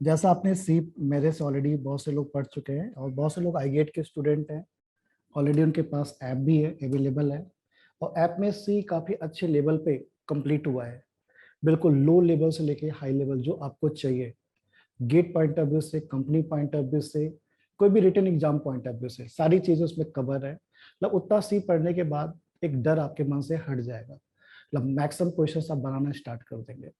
जैसा आपने सी मेरे से ऑलरेडी बहुत से लोग पढ़ चुके हैं और बहुत से लोग आईगेट के स्टूडेंट हैं, ऑलरेडी उनके पास ऐप भी है, अवेलेबल है। और ऐप में सी काफ़ी अच्छे लेवल पे कंप्लीट हुआ है, बिल्कुल लो लेवल से लेके हाई लेवल जो आपको चाहिए, गेट पॉइंट ऑफ व्यू से, कंपनी पॉइंट ऑफ व्यू से, कोई भी written exam point of view से, सारी चीज़ें उसमें कवर है। मतलब उतना सी पढ़ने के बाद एक डर आपके मन से हट जाएगा, मतलब मैक्सिमम क्वेश्चन आप बनाना स्टार्ट कर देंगे।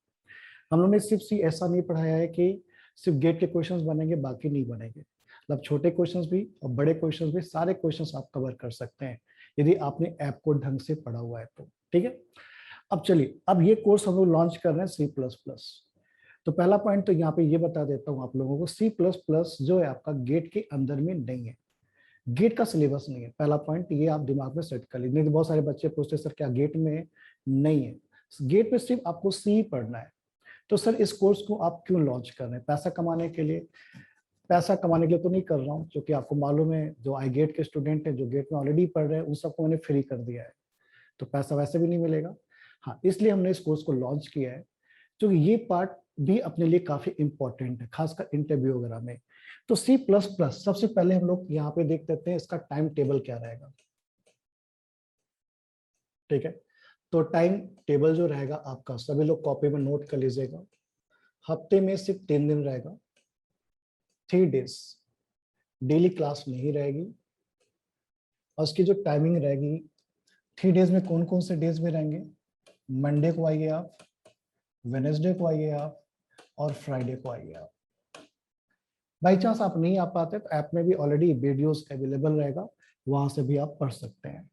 हम लोग ने सिर्फ सी ऐसा नहीं पढ़ाया है कि सिर्फ गेट के क्वेश्चंस बनेंगे बाकी नहीं बनेंगे, मतलब छोटे क्वेश्चंस भी और बड़े क्वेश्चंस भी, सारे क्वेश्चंस आप कवर कर सकते हैं यदि आपने ऐप को ढंग से पढ़ा हुआ है तो। ठीक है, अब चलिए, अब ये कोर्स हम लोग लॉन्च कर रहे हैं सी प्लस प्लस। तो पहला पॉइंट तो यहाँ पे ये बता देता हूँ आप लोगों को, सी प्लस प्लस जो है आपका गेट के अंदर में नहीं है, गेट का सिलेबस नहीं है। पहला पॉइंट ये आप दिमाग में सेट कर लीजिए, नहीं तो बहुत सारे बच्चे पूछते सर क्या गेट में नहीं है, गेट में सिर्फ आपको सी पढ़ना है। तो सर इस कोर्स को आप क्यों लॉन्च कर रहे हैं? पैसा कमाने के लिए? पैसा कमाने के लिए तो नहीं कर रहा हूँ, क्योंकि आपको मालूम है जो आई गेट के स्टूडेंट हैं जो गेट में ऑलरेडी पढ़ रहे हैं उन सबको मैंने फ्री कर दिया है, तो पैसा वैसे भी नहीं मिलेगा। हाँ, इसलिए हमने इस कोर्स को लॉन्च किया है, क्योंकि ये पार्ट भी अपने लिए काफी इंपॉर्टेंट है, खासकर इंटरव्यू वगैरह में। तो सी प्लस प्लस सबसे पहले हम लोग यहाँ पे देख लेते हैं इसका टाइम टेबल क्या रहेगा। ठीक है, तो टाइम टेबल जो रहेगा आपका, सभी लोग कॉपी में नोट कर लीजिएगा। हफ्ते में सिर्फ 3 दिन रहेगा, 3 डेज, डेली क्लास नहीं रहेगी। और उसकी जो टाइमिंग रहेगी, 3 डेज में कौन कौन से डेज में रहेंगे? मंडे को आइए आप, वेनेसडे को आइए आप, और फ्राइडे को आइए आप। बाई चांस आप नहीं आ पाते तो ऐप में भी ऑलरेडी वीडियोस अवेलेबल रहेगा, वहां से भी आप पढ़ सकते हैं।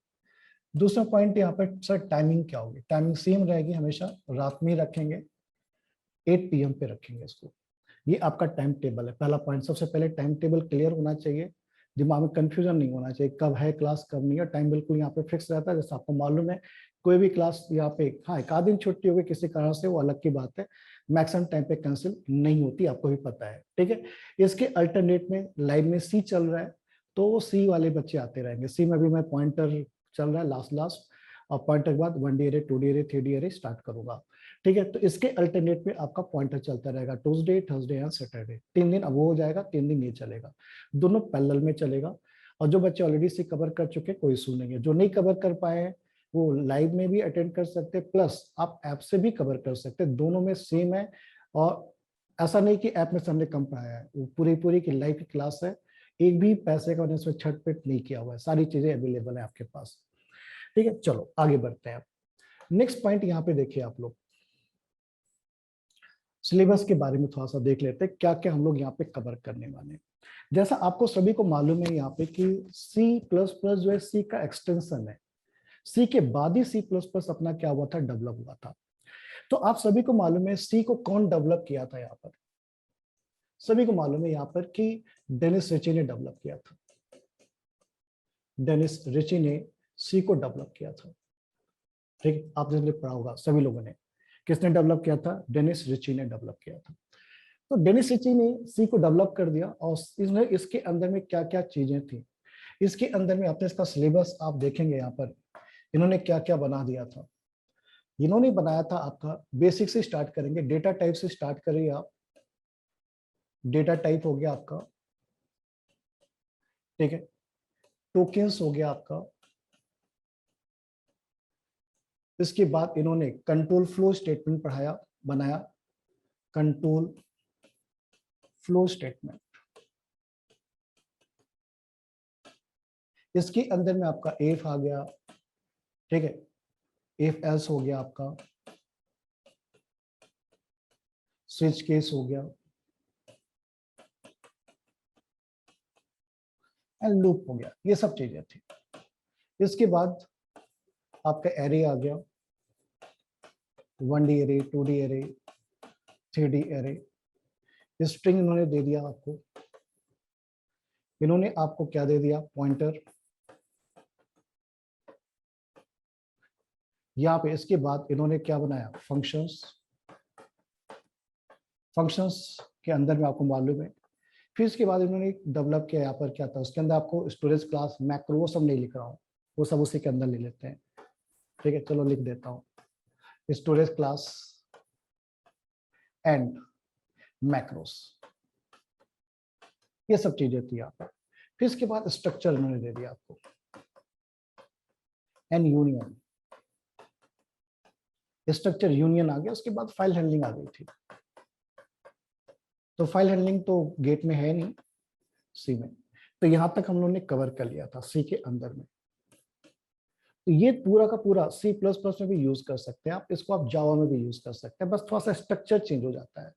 दूसरा पॉइंट यहाँ पर सर टाइमिंग क्या होगी? टाइमिंग सेम रहेगी हमेशा, रात में ही रखेंगे, 8 PM पे रखेंगे इसको। ये आपका टाइम टेबल है। पहला पॉइंट, सबसे पहले टाइम टेबल क्लियर होना चाहिए, दिमाग में कंफ्यूजन नहीं होना चाहिए कब है क्लास कब नहीं है। टाइम बिल्कुल यहाँ पे फिक्स रहता है, जैसे आपको मालूम है कोई भी क्लास यहाँ पे, हाँ एक आध दिन छुट्टी होगी किसी कारण से, वो अलग की बात है, मैक्सिमम टाइम पे कैंसिल नहीं होती, आपको भी पता है। ठीक है, इसके अल्टरनेट में लाइव में सी चल रहा है, तो वो सी वाले बच्चे आते रहेंगे। सी में भी मैं पॉइंटर चल रहा है लास्ट लास्ट, और पॉइंटर के बाद 1D अरे, 2D अरे, 3D अरे स्टार्ट करूंगा। ठीक है, तो इसके अल्टरनेट में आपका पॉइंटर चलता रहेगा ट्यूसडे, थर्सडे एंड सैटरडे, 3 दिन अब वो हो जाएगा, 3 दिन ये चलेगा, दोनों पैरेलल में चलेगा। और जो बच्चे ऑलरेडी से कवर कर चुके कोई इशू नहीं है, जो नहीं कवर कर पाए हैं वो लाइव में भी अटेंड कर सकते हैं, प्लस आप ऐप से भी कवर कर सकते हैं, दोनों में सेम है। और ऐसा नहीं कि ऐप में से हमने कम पढ़ाया है, वो पूरी पूरी की लाइव की क्लास है, एक भी पैसे का उसमें छटपट नहीं किया हुआ है, सारी चीजें अवेलेबल है आपके पास। ठीक है, चलो आगे बढ़ते हैं। नेक्स्ट पॉइंट यहाँ पे देखिए आप लोग, सिलेबस के बारे में थोड़ा सा देख लेते हैं, क्या क्या हम लोग यहाँ पे कवर करने वाले हैं। जैसा आपको सभी को मालूम है यहाँ पे कि सी प्लस प्लस जो है सी का एक्सटेंशन है, सी के बाद ही सी प्लस प्लस अपना क्या हुआ था, डेवलप हुआ था। तो आप सभी को मालूम है सी को कौन डेवलप किया था यहाँ पर? सभी को मालूम है यहाँ पर कि डेनिस रिची ने डेवलप किया था, डेनिस रिची ने सी को डेवलप किया था। ठीक, आपने पढ़ा होगा सभी लोगों ने, किसने डेवलप किया था? डेनिस रिची ने डेवलप किया था। तो डेनिस रिची ने सी को डेवलप कर दिया, और इसने इसके अंदर में क्या क्या चीजें थी, इसके अंदर में आपने इसका सिलेबस आप देखेंगे यहाँ पर इन्होंने क्या क्या बना दिया था। इन्होंने बनाया था आपका, बेसिक से स्टार्ट करेंगे, डेटा टाइप से स्टार्ट करिए आप। डेटा टाइप हो गया आपका, ठीक है, टोकन्स हो गया आपका। इसके बाद इन्होंने कंट्रोल फ्लो स्टेटमेंट पढ़ाया, बनाया, कंट्रोल फ्लो स्टेटमेंट। इसके अंदर में आपका इफ आ गया, ठीक है, इफ एल्स हो गया आपका, स्विच केस हो गया, एंड लूप हो गया, ये सब चीजें थी। इसके बाद आपका एरे आ गया, 1D array, 2D array, 3D array. String इन्होंने दे दिया आपको, इन्होंने आपको क्या दे दिया, पॉइंटर। यहाँ पे इसके बाद इन्होंने क्या बनाया, फंक्शंस। फंक्शंस के अंदर में आपको मालूम है फिर इसके बाद इन्होंने डेवलप किया यहाँ पर क्या था, उसके अंदर आपको स्टोरेज क्लास मैक्रो वो सब नहीं लिख रहा हूँ, वो सब उसी के अंदर ले लेते हैं। ठीक है, चलो लिख देता हूँ, स्टोरेज क्लास एंड मैक्रोस, ये सब चीजें थी यहाँ पर। फिर इसके बाद स्ट्रक्चर इन्होंने दे दिया आपको, एंड यूनियन, स्ट्रक्चर यूनियन आ गया। उसके बाद फाइल हैंडलिंग आ गई थी। तो फाइल हैंडलिंग तो गेट में है नहीं, सी में, तो यहां तक हम लोगों ने कवर कर लिया था सी के अंदर में। तो ये पूरा का पूरा C++ में भी यूज कर सकते हैं आप, इसको आप जावा में भी यूज कर सकते हैं, बस थोड़ा सा स्ट्रक्चर चेंज हो जाता है।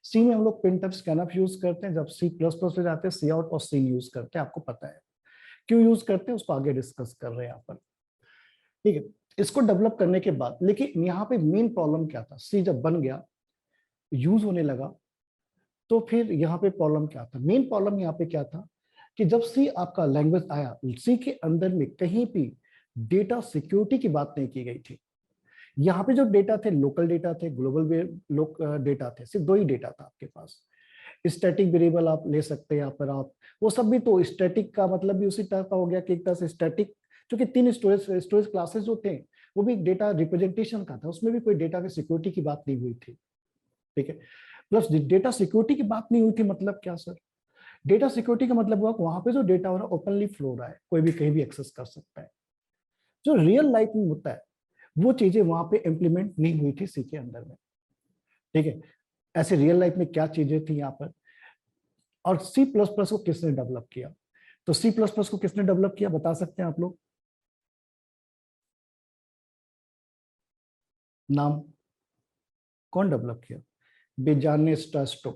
सी में हम लोग प्रिंटफ स्कैनफ यूज करते हैं, जब C++ पे जाते हैं सी आउट और सी यूज करते हैं, आपको पता है क्यों यूज करते हैं, उसको आगे डिस्कस कर रहे हैं यहाँ पर। ठीक है, इसको डेवलप करने के बाद, लेकिन यहाँ पे मेन प्रॉब्लम क्या था, सी जब बन गया यूज होने लगा, तो फिर यहाँ पे प्रॉब्लम क्या था, मेन प्रॉब्लम यहाँ पे क्या था कि जब सी आपका लैंग्वेज आया, सी के अंदर में कहीं भी डेटा सिक्योरिटी की बात नहीं की गई थी। यहाँ पे जो डेटा थे लोकल डेटा थे, ग्लोबल डेटा थे, सिर्फ दो ही डेटा था आपके पास। स्टैटिक वेरिएबल आप ले सकते हैं यहाँ पर आप, वो सब भी तो स्टैटिक का मतलब भी उसी तरह का हो गया कि एक तरह से स्टैटिक, क्योंकि 3 स्टोरेज क्लासेस जो थे वो भी डेटा रिप्रेजेंटेशन का था, उसमें भी कोई डेटा की सिक्योरिटी की बात नहीं हुई थी। ठीक है, प्लस डेटा सिक्योरिटी की बात नहीं हुई थी, मतलब क्या सर, डेटा सिक्योरिटी का मतलब हुआ वहां पे जो डेटा हो रहा है ओपनली फ्लो हो रहा है, कोई भी कहीं भी एक्सेस कर सकता है। जो रियल लाइफ में होता है वो चीजें वहां पे इंप्लीमेंट नहीं हुई थी सी के अंदर में। ठीक है, ऐसे रियल लाइफ में क्या चीजें थी यहाँ पर, और C++ को किसने डेवलप किया, तो C++ को किसने डेवलप किया बता सकते हैं आप लोग, नाम, कौन डेवलप किया, बेजाने स्ट्रास्टो।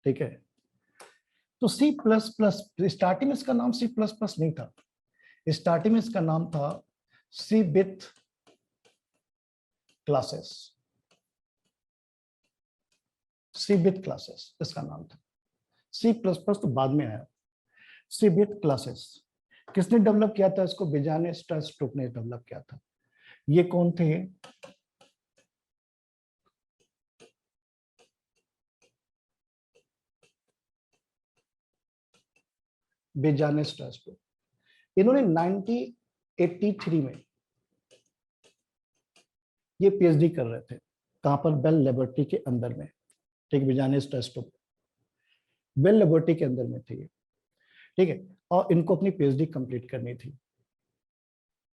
ठीक है, तो C++ स्टार्टिंग में इसका नाम C++ नहीं था, स्टार्टिंग में इसका नाम था C with classes, C with classes इसका नाम था। C++ तो बाद में आया, सी विथ क्लासेस किसने डेवलप किया था इसको, बेजाने स्ट्रास्टो ने डेवलप किया था। ये कौन थे, बेजाने स्ट्रास्टो, इन्होंने 1983 में ये पीएचडी कर रहे थे, कहां पर, बेल लेबोरेटरी के अंदर में। ठीक, बेजाने स्ट्रास्टो बेल लेबोरेटरी के अंदर में थे ये। ठीक है, और इनको अपनी पीएचडी कंप्लीट करनी थी,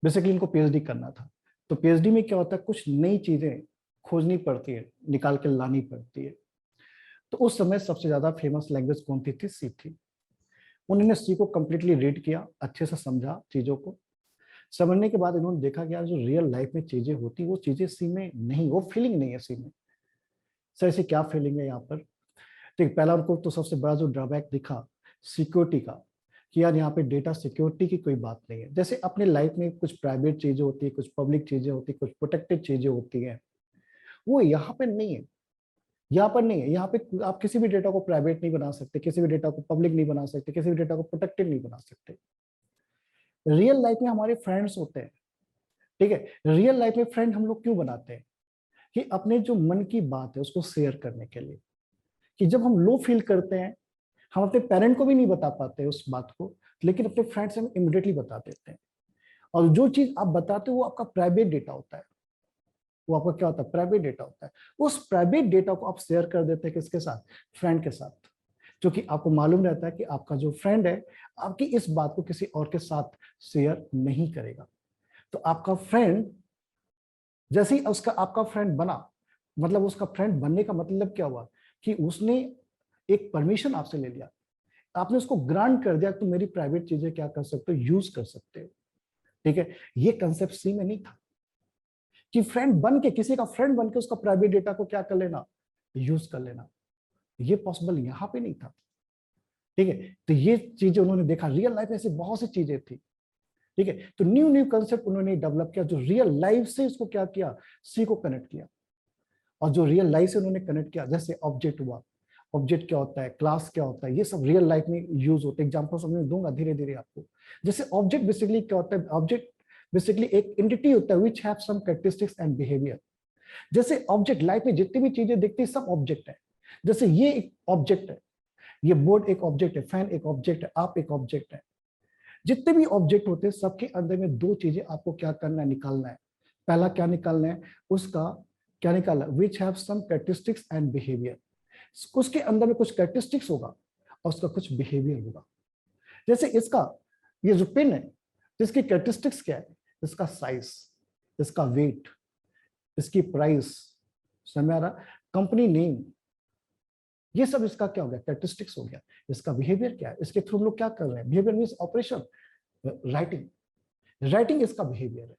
बेसिकली इनको पीएचडी करना था। तो पीएचडी में क्या होता है, कुछ नई चीजें खोजनी पड़ती है, निकाल के लानी पड़ती है। तो उस समय सबसे ज्यादा फेमस लैंग्वेज कौन थी सी थी। उन्होंने सी को कंप्लीटली रीड किया, अच्छे से समझा चीजों को, समझने के बाद इन्होंने देखा कि यार जो रियल लाइफ में चीजें होती वो चीजें सी में नहीं, वो फीलिंग नहीं है सी में। सर ऐसी क्या फीलिंग है यहाँ पर, ठीक, पहला उनको तो सबसे बड़ा जो ड्रॉबैक दिखा सिक्योरिटी का, कि यार यहाँ पे डेटा सिक्योरिटी की कोई बात नहीं है। जैसे अपने लाइफ में कुछ प्राइवेट चीजें होती है, कुछ पब्लिक चीजें होती है, कुछ प्रोटेक्टेड चीजें होती हैं, वो यहाँ पे नहीं है, यहाँ पर नहीं है। यहाँ पे आप किसी भी डेटा को प्राइवेट नहीं बना सकते, किसी भी डेटा को पब्लिक नहीं बना सकते, किसी भी डेटा को प्रोटेक्टेड नहीं बना सकते। रियल लाइफ में हमारे फ्रेंड्स होते हैं, ठीक है, रियल लाइफ में फ्रेंड हम लोग क्यों बनाते हैं, कि अपने जो मन की बात है उसको शेयर करने के लिए। कि जब हम लो फील करते हैं, हम अपने पेरेंट को भी नहीं बता पाते उस बात को, लेकिन अपने फ्रेंड से हम इमीडिएटली बता देते हैं। और जो चीज आप बताते हो वो आपका प्राइवेट डेटा होता है, वो आपका क्या होता है, प्राइवेट डेटा होता है। उस प्राइवेट डेटा को आप शेयर कर देते हैं किसके साथ, फ्रेंड के साथ, क्योंकि आपको मालूम रहता है कि आपका जो फ्रेंड है आपकी इस बात को किसी और के साथ शेयर नहीं करेगा। तो आपका फ्रेंड जैसे ही उसका आपका फ्रेंड बना, मतलब उसका फ्रेंड बनने का मतलब क्या हुआ, कि उसने एक परमिशन आपसे ले लिया, आपने उसको ग्रांट कर दिया, तुम मेरी प्राइवेट चीजें क्या कर सकते हो, यूज कर सकते हो। ठीक है, ये कंसेप्ट सी में नहीं था, कि फ्रेंड बन के, किसी का फ्रेंड बन के उसका प्राइवेट डेटा को क्या कर लेना, यूज कर लेना, ये पॉसिबल यहाँ पे नहीं था। ठीक है, तो ये चीजें उन्होंने देखा, रियल लाइफ में ऐसी बहुत सी चीजें थी। ठीक है, तो न्यू न्यू कंसेप्ट उन्होंने डेवलप किया, जो रियल लाइफ से इसको क्या किया, सी को कनेक्ट किया। और जो रियल लाइफ से उन्होंने कनेक्ट किया, जैसे ऑब्जेक्ट हुआ, ऑब्जेक्ट क्या होता है, क्लास क्या होता है, ये सब रियल लाइफ में यूज होते हैं। एग्जांपल समझ दूंगा धीरे धीरे आपको। जैसे ऑब्जेक्ट बेसिकली क्या होता है, ऑब्जेक्ट बेसिकली एक एंटिटी होता है which have some characteristics and behaviour. जैसे ऑब्जेक्ट लाइफ में जितनी भी चीजें दिखती है सब ऑब्जेक्ट है। जैसे ये एक ऑब्जेक्ट है, ये बोर्ड एक ऑब्जेक्ट है, फैन एक ऑब्जेक्ट है, आप एक ऑब्जेक्ट है। जितने भी ऑब्जेक्ट होते हैं सबके अंदर में दो चीजें आपको क्या करना है, निकालना है। पहला क्या निकालना है, उसका क्या निकालना, which have some characteristics and behaviour. उसके अंदर में कुछ कैरेक्टरिस्टिक्स होगा और उसका कुछ बिहेवियर होगा। जैसे इसका ये जो पेन है, इसकी कैरेक्टरिस्टिक्स क्या है, इसका साइज, इसका वेट, इसकी प्राइस, समझ आ रहा, कंपनी नेम, ये सब इसका क्या हो गया, कैरेक्टरिस्टिक्स हो गया। इसका बिहेवियर क्या है, इसके थ्रू हम लोग क्या कर रहे हैं, behaviour means operation, writing, writing इसका बिहेवियर है।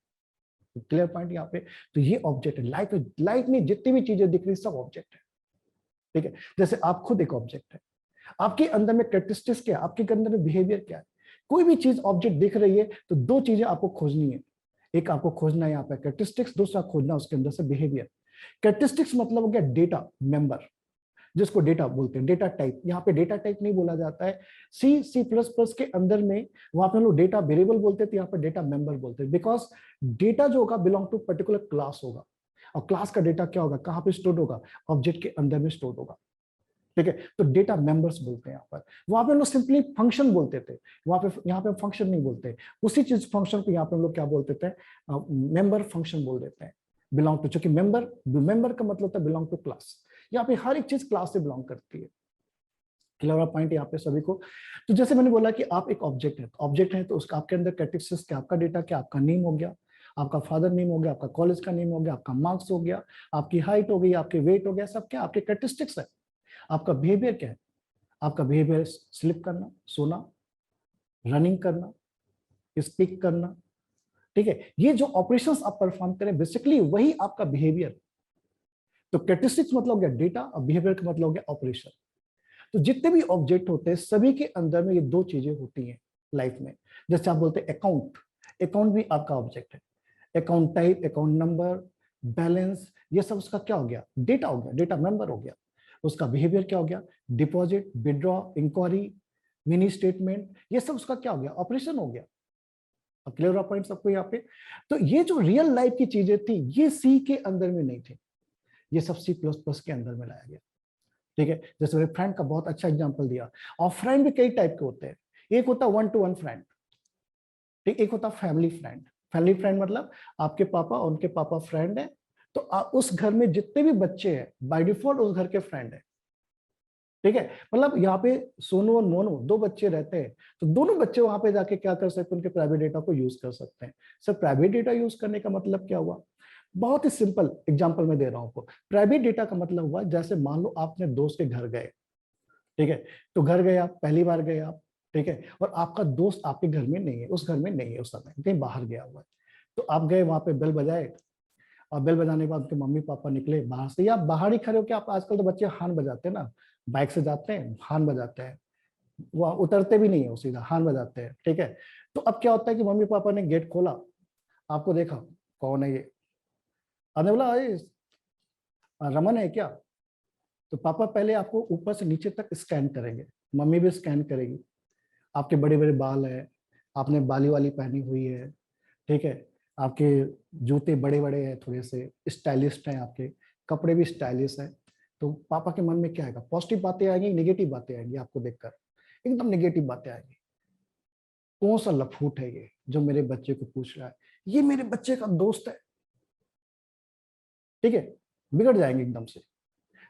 क्लियर पॉइंट यहाँ पे। तो ये ऑब्जेक्ट है, लाइफ में जितनी भी चीजें दिख रही सब ऑब्जेक्ट है, ठीक है। जैसे आप खुद एक ऑब्जेक्ट है, आपके अंदर में कैरेक्टरिस्टिक्स क्या है, आपके अंदर में बिहेवियर क्या है। कोई भी चीज ऑब्जेक्ट दिख रही है तो दो चीजें आपको खोजनी है, एक आपको खोजना है यहाँ पे कैरेक्टरिस्टिक्स, दूसरा खोजना उसके अंदर से बिहेवियर। कैरेक्टरिस्टिक्स मतलब हो गया डेटा मेंबर, जिसको डेटा बोलते हैं, डेटा टाइप। यहाँ पे डेटा टाइप नहीं बोला जाता है, सी प्लस प्लस के अंदर में वहां पे हम लोग डेटा वेरिएबल बोलते थे, यहाँ पे डेटा मेंबर बोलते हैं। बिकॉज डेटा जो होगा बिलोंग टू पर्टिकुलर क्लास होगा, और क्लास का डेटा क्या होगा, कहाँ पे स्टोर होगा, ऑब्जेक्ट के अंदर में स्टोर होगा, ठीक है। तो डेटा मेंबर्स बोलते हैं यहाँ पर। वहां पे हम लोग सिंपली फंक्शन बोलते थे, वहां पे यहाँ पे फंक्शन नहीं बोलते, उसी चीज फंक्शन को यहाँ पे हम लोग क्या बोलते थे, मेंबर फंक्शन बोल देते हैं। बिलोंग टू, चूंकि मेंबर का मतलब होता है बिलोंग टू क्लास, यहाँ पे हर एक चीज क्लास से बिलोंग करती है। क्लियर पॉइंट यहाँ पे सभी को। तो जैसे मैंने बोला कि आप एक ऑब्जेक्ट है, ऑब्जेक्ट है तो उसका आपके अंदर कैरेक्टरिस्टिक्स क्या, आपका डेटा क्या, आपका नेम हो गया, आपका फादर नेम हो गया, आपका कॉलेज का नेम हो गया, आपका मार्क्स हो गया, आपकी हाइट हो गई, आपके वेट हो गया, सब क्या आपके कैरेक्टरिस्टिक्स है। आपका बिहेवियर क्या है, आपका बिहेवियर स्लिप करना, सोना, रनिंग करना, स्पीक करना, ठीक है। ये जो ऑपरेशंस आप परफॉर्म करें बेसिकली वही आपका बिहेवियर। तो कैरेक्टरिस्टिक्स मतलब हो गया डेटा और बिहेवियर का मतलब हो गया ऑपरेशन। तो जितने भी ऑब्जेक्ट होते हैं सभी के अंदर में ये दो चीजें होती हैं लाइफ में। जैसे आप बोलते हैं अकाउंट, अकाउंट भी आपका ऑब्जेक्ट है। Account type, account number, balance, ये सब उसका क्या हो गया, डेटा हो गया, डेटा मेंबर हो गया। उसका बिहेवियर क्या हो गया, deposit, withdraw, inquiry, mini statement, ये सब उसका क्या हो गया, ऑपरेशन हो गया। क्लियर पॉइंट सबको यहाँ पे। तो ये जो रियल लाइफ की चीजें थी ये सी के अंदर में नहीं थी, ये सब सी प्लस प्लस के अंदर में लाया गया, ठीक है। जैसे मेरे फ्रेंड का बहुत अच्छा एग्जांपल दिया। और फ्रेंड भी कई टाइप के होते हैं, एक होता है 1-to-1 फ्रेंड, ठीक, एक होता है फैमिली फ्रेंड। फैमिली फ्रेंड मतलब आपके पापा और उनके पापा फ्रेंड है, तो उस घर में जितने भी बच्चे हैं बाय डिफॉल्ट उस घर के फ्रेंड है, ठीक है। मतलब यहाँ पे सोनू और मोनू दो बच्चे रहते हैं, तो दोनों बच्चे वहां पे जाके क्या कर सकते हैं, उनके प्राइवेट डेटा को यूज कर सकते हैं। सर प्राइवेट डेटा यूज करने का मतलब क्या हुआ, बहुत ही सिंपल एग्जांपल मैं दे रहा हूं आपको। प्राइवेट डेटा का मतलब हुआ, जैसे मान लो आप अपने दोस्त के घर गए, ठीक है। तो घर गए आप, पहली बार गए आप, ठीक है, और आपका दोस्त आपके घर में नहीं है, उस घर में नहीं है, उस समय कहीं बाहर गया हुआ है। तो आप गए वहां पे, बेल बजाए, और बेल बजाने के बाद उनके मम्मी पापा निकले बाहर से, या बाहर ही खड़े हो के आप, आजकल तो बच्चे हार्न बजाते हैं ना, बाइक से जाते हैं हार्न बजाते हैं, वो उतरते भी नहीं है, वो सीधा हार्न बजाते हैं, ठीक है। तो अब क्या होता है कि मम्मी पापा ने गेट खोला, आपको देखा, कौन है ये, आपने बोला अरे रमन है क्या। तो पापा पहले आपको ऊपर से नीचे तक स्कैन करेंगे, मम्मी भी स्कैन करेगी, आपके बड़े बड़े बाल है, आपने बाली वाली पहनी हुई है, ठीक है, आपके जूते बड़े बड़े हैं, थोड़े से स्टाइलिस्ट हैं, आपके कपड़े भी स्टाइलिश हैं। तो पापा के मन में क्या आएगा, पॉजिटिव बातें आएंगी, नेगेटिव बातें आएंगी आपको देखकर, एकदम नेगेटिव बातें आएंगी। कौन सा लफूट है ये जो मेरे बच्चे को पूछ रहा है, ये मेरे बच्चे का दोस्त है, ठीक है, बिगड़ जाएंगे एकदम से।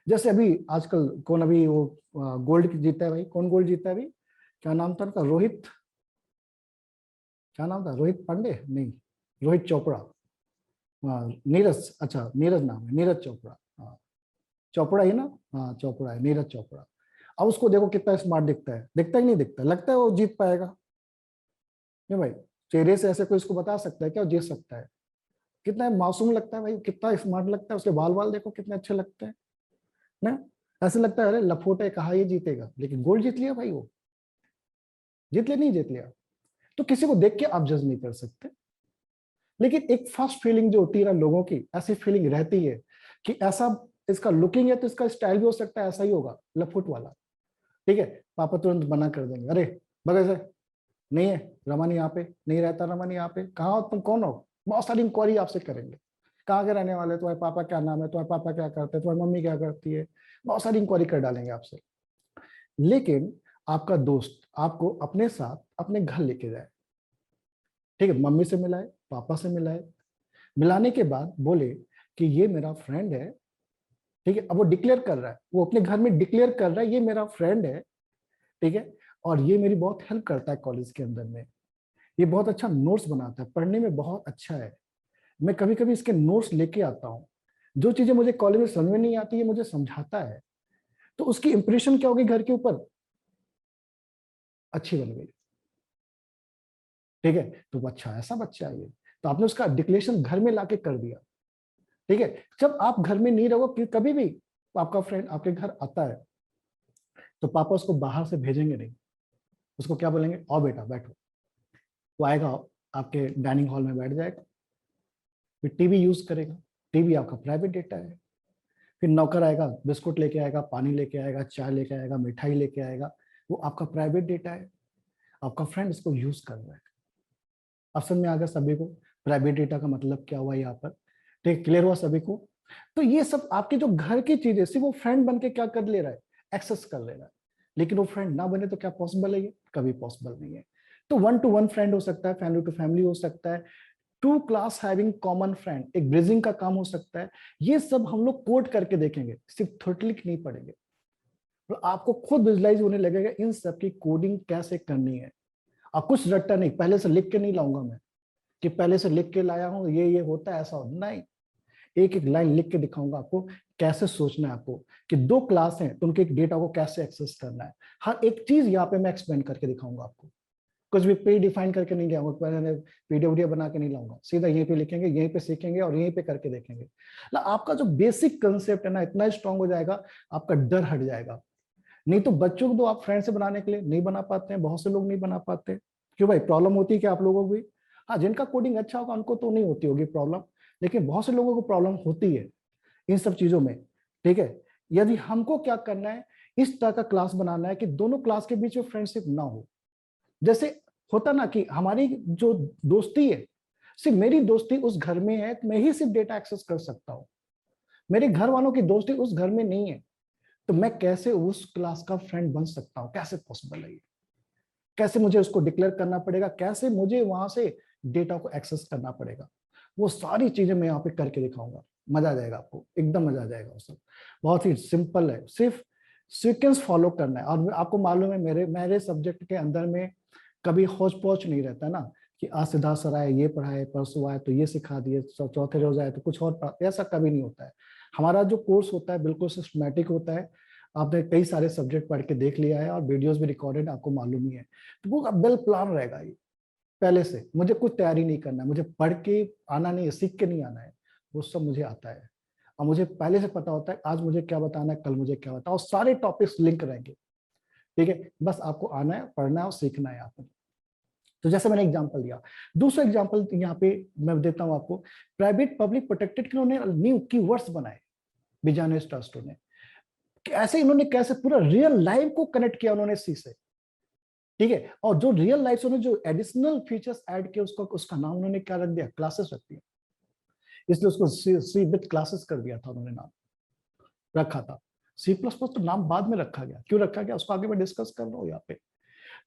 जैसे अभी आजकल कौन अभी वो गोल्ड जीता है भाई, कौन गोल्ड जीता है अभी, क्या नाम था उनका, रोहित, क्या नाम था, रोहित पांडे नहीं, रोहित चोपड़ा, हाँ नीरज, अच्छा नीरज नाम है, नीरज चोपड़ा, हाँ चोपड़ा ही ना, हाँ चोपड़ा है, नीरज चोपड़ा। अब उसको देखो कितना स्मार्ट दिखता है, दिखता ही नहीं दिखता, लगता है वो जीत पाएगा, नहीं भाई, चेहरे से ऐसे कोई इसको बता सकता है क्या वो जीत सकता है, कितना मासूम लगता है भाई, कितना स्मार्ट लगता है, उसके बाल बाल देखो कितने अच्छे लगते हैं ना। ऐसे लगता है अरे लफोट है, कहा ये जीतेगा, लेकिन गोल्ड जीत लिया भाई, वो जीत लिया, नहीं जीत लिया। तो किसी को देख के आप जज नहीं कर सकते, लेकिन एक फर्स्ट फीलिंग जो होती है ना लोगों की, ऐसी फीलिंग रहती है कि ऐसा इसका लुकिंग है तो इसका स्टाइल भी हो सकता है ऐसा ही होगा, लफुट वाला, ठीक है। पापा तुरंत मना कर देंगे, अरे बगैर से नहीं है, रमन यहाँ पे नहीं रहता, रमन यहाँ पे कहाँ हो, तुम कौन हो, बहुत सारी इंक्वायरी आपसे करेंगे, कहाँ के रहने वाले, तुम्हारे पापा क्या नाम है, तुम्हारे पापा क्या करते हैं, तुम्हारी मम्मी क्या करती है, बहुत सारी इंक्वायरी कर डालेंगे आपसे। लेकिन आपका दोस्त आपको अपने साथ अपने घर लेके जाए, ठीक है, मम्मी से मिलाए, पापा से मिलाए, मिलाने के बाद बोले कि ये मेरा फ्रेंड है, ठीक है, अब वो डिक्लेयर कर रहा है, वो अपने घर में डिक्लेयर कर रहा है ये मेरा फ्रेंड है, ठीक है, और ये मेरी बहुत हेल्प करता है कॉलेज के अंदर में, ये बहुत अच्छा नोट्स बनाता है, पढ़ने में बहुत अच्छा है, मैं कभी कभी इसके नोट्स लेके आता हूँ, जो चीजें मुझे कॉलेज में समझ में नहीं आती है मुझे समझाता है, तो उसकी इंप्रेशन क्या होगी घर के ऊपर, अच्छी बन गई, ठीक है, तो वो अच्छा ऐसा बच्चा है ये, तो आपने उसका डिक्लेरेशन घर में लाके कर दिया, ठीक है, जब आप घर में नहीं रहोगे कभी भी आपका फ्रेंड आपके घर आता है तो पापा उसको बाहर से भेजेंगे नहीं, उसको क्या बोलेंगे, आओ बेटा बैठो, वो आएगा आपके डाइनिंग हॉल में बैठ जाएगा, फिर टीवी यूज करेगा, टीवी आपका प्राइवेट डेटा है, फिर नौकर आएगा बिस्कुट लेके आएगा, पानी लेके आएगा, चाय लेके आएगा, मिठाई लेके आएगा, वो आपका प्राइवेट डेटा है, आपका फ्रेंड इसको यूज कर रहा है। अब समझ में आ गया सभी को प्राइवेट डेटा का मतलब क्या हुआ यहाँ पर, ठीक, क्लियर हुआ सभी को। तो ये सब आपके जो घर की चीजें सिर्फ वो फ्रेंड बन के क्या कर ले रहा है, एक्सेस कर ले रहा है, लेकिन वो फ्रेंड ना बने तो क्या पॉसिबल है, ये कभी पॉसिबल नहीं है। तो 1 to 1 फ्रेंड हो सकता है, फैमिली टू फैमिली हो सकता है, 2 क्लास हैविंग कॉमन फ्रेंड, एक ब्रिजिंग का काम हो सकता है, ये सब हम लोग कोड करके देखेंगे, सिर्फ थोटलिक नहीं पढ़ेंगे, तो आपको खुद विजुलाइज होने लगेगा इन सब की कोडिंग कैसे करनी है। अब कुछ रट्टा नहीं, पहले से लिख के नहीं लाऊंगा मैं कि पहले से लिख के लाया हूं ये होता है ऐसा हो, नहीं, एक एक लाइन लिख के दिखाऊंगा आपको कैसे सोचना है आपको, कि 2 क्लास हैं तो उनके एक डेटा को कैसे एक्सेस करना है, हर एक चीज यहाँ पे मैं एक्सप्लेन करके दिखाऊंगा आपको, कुछ भी प्री डिफाइन करके नहीं लाऊंगा, मैंने पीडीएफ बना के नहीं लाऊंगा, सीधा यहीं पे लिखेंगे, यहीं पे सीखेंगे और यहीं पे करके देखेंगे, आपका जो बेसिक कंसेप्ट है ना इतना स्ट्रांग हो जाएगा, आपका डर हट जाएगा। नहीं तो बच्चों को तो आप फ्रेंड से बनाने के लिए नहीं बना पाते हैं, बहुत से लोग नहीं बना पाते, क्यों भाई, प्रॉब्लम होती है कि आप लोगों को भी, हाँ जिनका कोडिंग अच्छा होगा उनको तो नहीं होती होगी प्रॉब्लम, लेकिन बहुत से लोगों को प्रॉब्लम होती है इन सब चीजों में, ठीक है। यदि हमको क्या करना है, इस तरह का क्लास बनाना है कि दोनों क्लास के बीच में फ्रेंडशिप ना हो, जैसे होता ना कि हमारी जो दोस्ती है, सिर्फ मेरी दोस्ती उस घर में है तो मैं ही सिर्फ डेटा एक्सेस कर सकता हूँ, मेरे घर वालों की दोस्ती उस घर में नहीं है, तो मैं कैसे उस क्लास का फ्रेंड बन सकता हूँ, कैसे पॉसिबल है ये, कैसे मुझे उसको डिक्लेयर करना पड़ेगा, कैसे मुझे वहां से डेटा को एक्सेस करना पड़ेगा, वो सारी चीजें मैं यहाँ पे करके दिखाऊंगा, मजा आ जाएगा आपको, एकदम मजा आ जाएगा। वो सब बहुत ही सिंपल है, सिर्फ सीक्वेंस फॉलो करना है, और आपको मालूम है मेरे मेरे सब्जेक्ट के अंदर में कभी हौच पौच नहीं रहता ना, कि आज सिद्धार्थ सर आए ये पढ़ाए, परसों आए तो ये सिखा दिए, चौथे रोज आए तो कुछ और ऐसा कभी नहीं होता है। हमारा जो कोर्स होता है बिल्कुल सिस्टमैटिक होता है, आपने कई सारे सब्जेक्ट पढ़ के देख लिया है और वीडियोस भी रिकॉर्डेड आपको मालूम ही है, तो वो वेल प्लान रहेगा ये, पहले से मुझे कुछ तैयारी नहीं करना है, मुझे पढ़ के आना नहीं है, सीख के नहीं आना है, वो सब मुझे आता है, और मुझे पहले से पता होता है आज मुझे क्या बताना है, कल मुझे क्या बताना, और सारे टॉपिक्स लिंक रहेंगे, ठीक है, बस आपको आना है, पढ़ना है और सीखना है यहाँ पे। तो जैसे मैंने एग्जांपल दिया, दूसरा एग्जांपल यहाँ पे मैं देता हूँ आपको, प्राइवेट पब्लिक प्रोटेक्टेड के उन्होंने न्यू कीवर्ड्स बनाए, बिजानेस ट्रस्ट ने, ऐसे इन्होंने कैसे पूरा रियल लाइफ को कनेक्ट किया उन्होंने सी से, ठीक है, और जो रियल लाइफ से उन्होंने जो एडिशनल फीचर्स ऐड किए उसका उसका नाम उन्होंने क्या रख दिया, क्लासेस रख दिया, इसलिए उसको सी विद क्लासेस कर दिया था उन्होंने, नाम रखा था। सी प्लस प्लस तो नाम बाद में रखा गया, क्यों रखा गया उसको आगे मैं डिस्कस कर रहा हूँ यहाँ पे।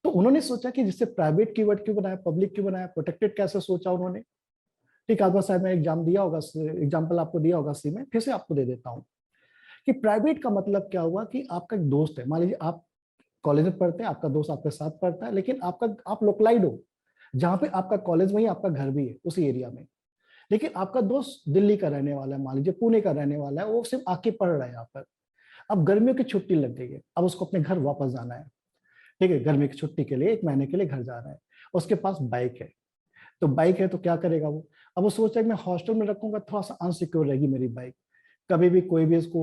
तो उन्होंने सोचा कि जिससे प्राइवेट कीवर्ड क्यों बनाया, पब्लिक क्यों बनाया, प्रोटेक्टेड कैसे सोचा उन्होंने, ठीक है, आज शायद मैं एग्जाम दिया होगा, एग्जाम्पल आपको दिया होगा सी में, फिर से आपको दे देता हूँ कि प्राइवेट का मतलब क्या हुआ, कि आपका एक दोस्त है, मान लीजिए आप कॉलेज में पढ़ते हैं, आपका दोस्त आपके साथ पढ़ता है, लेकिन आपका आप लोकलाइड हो, जहाँ पे आपका कॉलेज वहीं आपका घर भी है उसी एरिया में, लेकिन आपका दोस्त दिल्ली का रहने वाला है, मान लीजिए पुणे का रहने वाला है, वो सिर्फ आके पढ़ रहा है यहाँ पर, अब गर्मियों की छुट्टी लग गई है, अब उसको अपने घर वापस जाना है, ठीक है, गर्मी की छुट्टी के लिए 1 महीने के लिए घर जा रहा है, उसके पास बाइक है, तो बाइक है तो क्या करेगा वो, अब वो सोचा कि मैं हॉस्टल में रखूंगा, थोड़ा सा अनसिक्योर रहेगी मेरी बाइक, कभी भी कोई भी इसको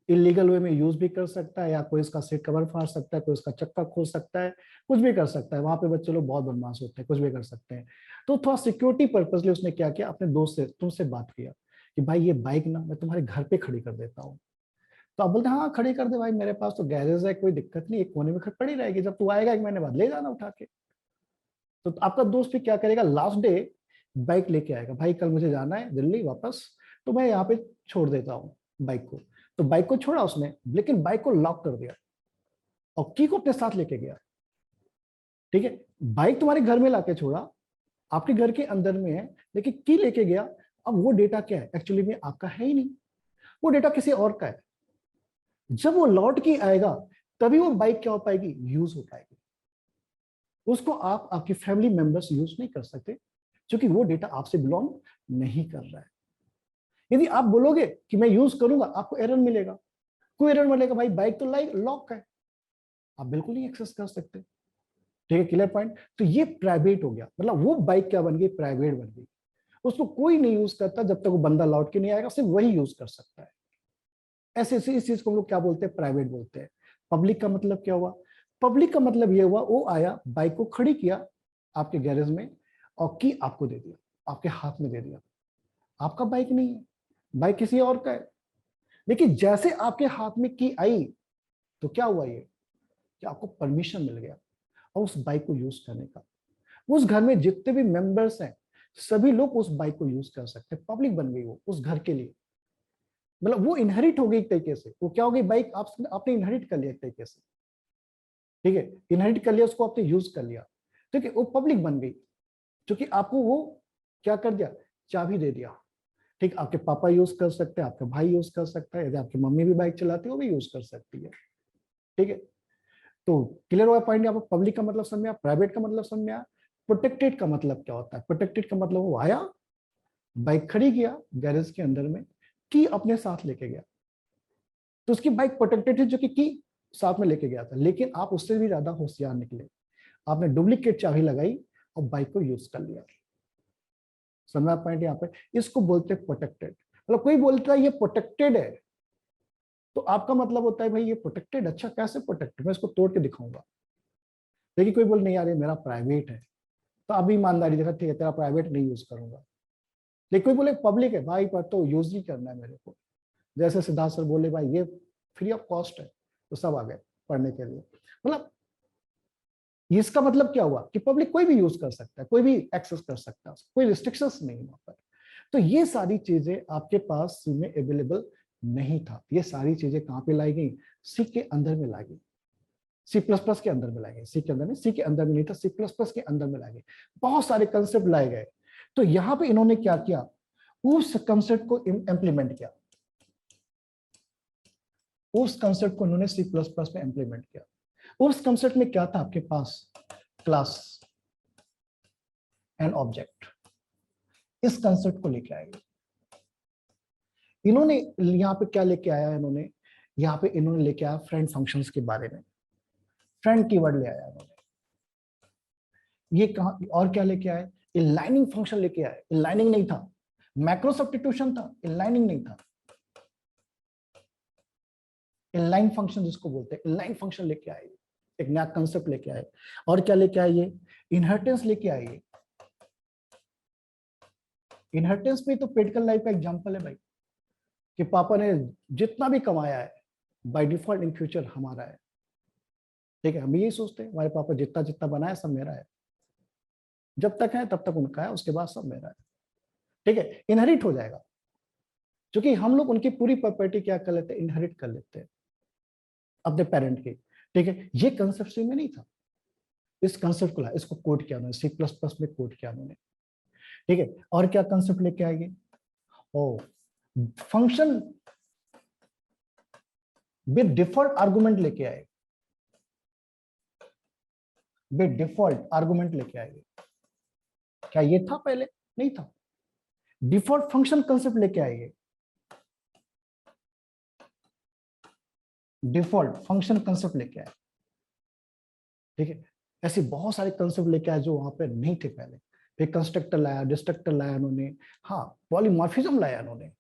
इलीगल वे में यूज भी कर सकता है, या कोई इसका सीट कवर फाड़ सकता है, कोई इसका चक्का खोल सकता है, कुछ भी कर सकता है, वहां पे बच्चे लोग बहुत बदमाश होते हैं, कुछ भी कर सकते हैं। तो थोड़ा सिक्योरिटी पर्पजली उसने क्या किया, अपने दोस्त से तुमसे बात किया कि भाई ये बाइक ना मैं तुम्हारे घर पे खड़ी कर देता हूँ, तो आप बोलते हैं हाँ खड़ी कर दे भाई, मेरे पास तो गैरेज है, कोई दिक्कत नहीं, एक कोने में खड़ी रहेगी, जब तू आएगा 1 महीने बाद ले जाना उठा के। तो आपका दोस्त भी क्या करेगा, लास्ट डे बाइक लेके आएगा, भाई कल मुझे जाना है दिल्ली वापस, तो मैं यहाँ पे छोड़ देता हूँ बाइक को, तो बाइक को छोड़ा उसने, लेकिन बाइक को लॉक कर दिया, और की को अपने साथ लेके गया, ठीक है। बाइक तुम्हारे घर में लाके छोड़ा, आपके घर के अंदर में है, लेकिन की लेके गया। अब वो डेटा क्या है, एक्चुअली में आपका है ही नहीं, वो डेटा किसी और का है। जब वो लौट के आएगा तभी वो बाइक क्या हो पाएगी, यूज हो पाएगी। उसको आप आपकी फैमिली मेंबर्स यूज नहीं कर सकते, क्योंकि वो डेटा आपसे बिलोंग नहीं कर रहा है। यदि आप बोलोगे कि मैं यूज करूंगा, आपको एरर मिलेगा। कोई एरर मिलेगा, भाई बाइक तो लाइक लॉक है, आप बिल्कुल नहीं एक्सेस कर सकते। ठीक है, क्लियर पॉइंट। तो ये प्राइवेट हो गया, मतलब वो बाइक क्या बन गई, प्राइवेट बन गई। उसको कोई नहीं यूज करता जब तक वो बंदा लौट के नहीं आएगा, सिर्फ वही यूज कर सकता है। ऐसे ऐसे इस चीज को हम लोग क्या बोलते हैं, प्राइवेट बोलते हैं। पब्लिक का मतलब क्या हुआ, पब्लिक का मतलब ये हुआ, वो आया, बाइक को खड़ी किया आपके गैरेज में, और की आपको दे दिया, आपके हाथ में दे दिया। आपका बाइक नहीं है, बाइक किसी और का है। लेकिन जैसे आपके हाथ में की आई, तो क्या हुआ ये, कि आपको परमिशन मिल गया और उस बाइक को यूज करने का। उस घर में जितने भी मेंबर्स हैं, सभी लोग उस बाइक को यूज कर सकते हैं, पब्लिक बन गई वो उस घर के लिए। मतलब वो इनहेरिट हो गई एक तरीके से, वो क्या हो गई, बाइक आपने इनहेरिट कर लिया एक तरीके से। ठीक है, इनहेरिट कर लिया, उसको आपने यूज कर लिया, ठीक है, वो पब्लिक बन गई, क्योंकि आपको वो क्या कर दिया, चाबी दे दिया। ठीक, आपके पापा यूज कर सकते हैं, आपका भाई यूज कर सकता है, यदि आपकी मम्मी भी बाइक चलाती है वो भी यूज कर सकती है। ठीक है, तो क्लियर हुआ पॉइंट। यहाँ पर पब्लिक का मतलब समझ में आया, प्राइवेट का मतलब समझ में आया। प्रोटेक्टेड का मतलब क्या होता है, प्रोटेक्टेड का मतलब वो आया, बाइक खड़ी किया गैरेज के अंदर में, की अपने साथ लेके गया, तो उसकी बाइक प्रोटेक्टेड थी, जो कि साथ में लेके गया था। लेकिन आप उससे भी ज्यादा होशियार निकले, आपने डुप्लीकेट चाबी लगाई और बाइक को यूज कर लिया। समझा पॉइंट यहाँ पे, इसको बोलते हैं प्रोटेक्टेड। मतलब कोई बोलता है ये प्रोटेक्टेड है, तो आपका मतलब होता है भाई ये प्रोटेक्टेड, अच्छा कैसे प्रोटेक्टेड, मैं इसको तोड़ के दिखाऊंगा। लेकिन कोई बोल नहीं यार ये मेरा प्राइवेट है, तो अभी ईमानदारी देखा, ठीक है तेरा प्राइवेट नहीं यूज करूंगा। लेकिन कोई बोले पब्लिक है, भाई पर तो यूज ही करना है मेरे को। जैसे सिद्धार्थ सर बोले भाई ये फ्री ऑफ कॉस्ट है, तो सब आ गए पढ़ने के लिए। मतलब इसका मतलब क्या हुआ, कि पब्लिक कोई भी यूज कर सकता है, कोई भी एक्सेस कर सकता है, कोई रिस्ट्रिक्शंस नहीं वहां पर। तो ये सारी चीजें आपके पास सी में अवेलेबल नहीं था। ये सारी चीजें कहाँ पे लाई गई, सी के अंदर में लाई गई, सी प्लस प्लस के अंदर में लाए गए। सी के अंदर में, सी के अंदर में नहीं था, सी प्लस प्लस के अंदर में लाए गए, बहुत सारे कंसेप्ट लाए गए। तो यहाँ पे इन्होंने क्या किया, उस कंसेप्ट को इम्प्लीमेंट किया, उस कंसेप्ट को उन्होंने सी प्लस प्लस में इंप्लीमेंट किया। उस कंसेप्ट में क्या था आपके पास, क्लास एंड ऑब्जेक्ट, इस कंसेप्ट को लेके आएंगे इन्होंने। यहाँ पे क्या लेके आया इन्होंने, यहाँ पे इन्होंने लेके आया फ्रेंड फंक्शंस के बारे में, फ्रेंड कीवर्ड ले आया इन्होंने। ये कहा, और क्या लेके आए, इनलाइनिंग फंक्शन लेके आए। इनलाइनिंग नहीं था, मैक्रो सब्स्टिट्यूशन था, इनलाइनिंग नहीं था। इनलाइन फंक्शन जिसको बोलते हैं, इनलाइन फंक्शन लेके आए, एक नया कंसेप्ट लेके आए। और क्या लेके आए, ये इनहेरिटेंस लेके आए। इनहेरिटेंस में तो पेडिकल लाइफ का एग्जांपल है भाई, कि पापा ने जितना भी कमाया है बाय डिफॉल्ट इन फ्यूचर हमारा है। ठीक है, हम यही सोचते हैं हमारे पापा जितना जितना बनाया सब मेरा है, जब तक है तब तक उनका है, उसके बाद सब मेरा है। ठीक है, इनहेरिट हो जाएगा, क्योंकि हम लोग उनकी पूरी प्रॉपर्टी क्या कर लेते हैं, इनहेरिट कर लेते हैं अपने पेरेंट की। ठीक है, ये कंसेप्ट सी में नहीं था, इस कंसेप्ट को ला, इसको कोड किया उन्होंने, सी प्लस प्लस में कोड किया उन्होंने। ठीक है, और क्या कंसेप्ट लेके आएंगे, ओ फंक्शन विद डिफॉल्ट आर्गुमेंट लेके आए, विद डिफॉल्ट आर्गुमेंट लेके आएंगे। क्या ये था पहले, नहीं था। डिफॉल्ट फंक्शन कंसेप्ट लेके आएंगे, डिफॉल्ट फंक्शन कंसेप्ट लेके आए। ठीक है, ऐसे बहुत सारे कंसेप्ट लेके आए जो वहां पे नहीं थे पहले। फिर कंस्ट्रक्टर लाया, डिस्ट्रक्टर लाया उन्होंने, हाँ पॉलीमॉर्फिज्म लाया उन्होंने।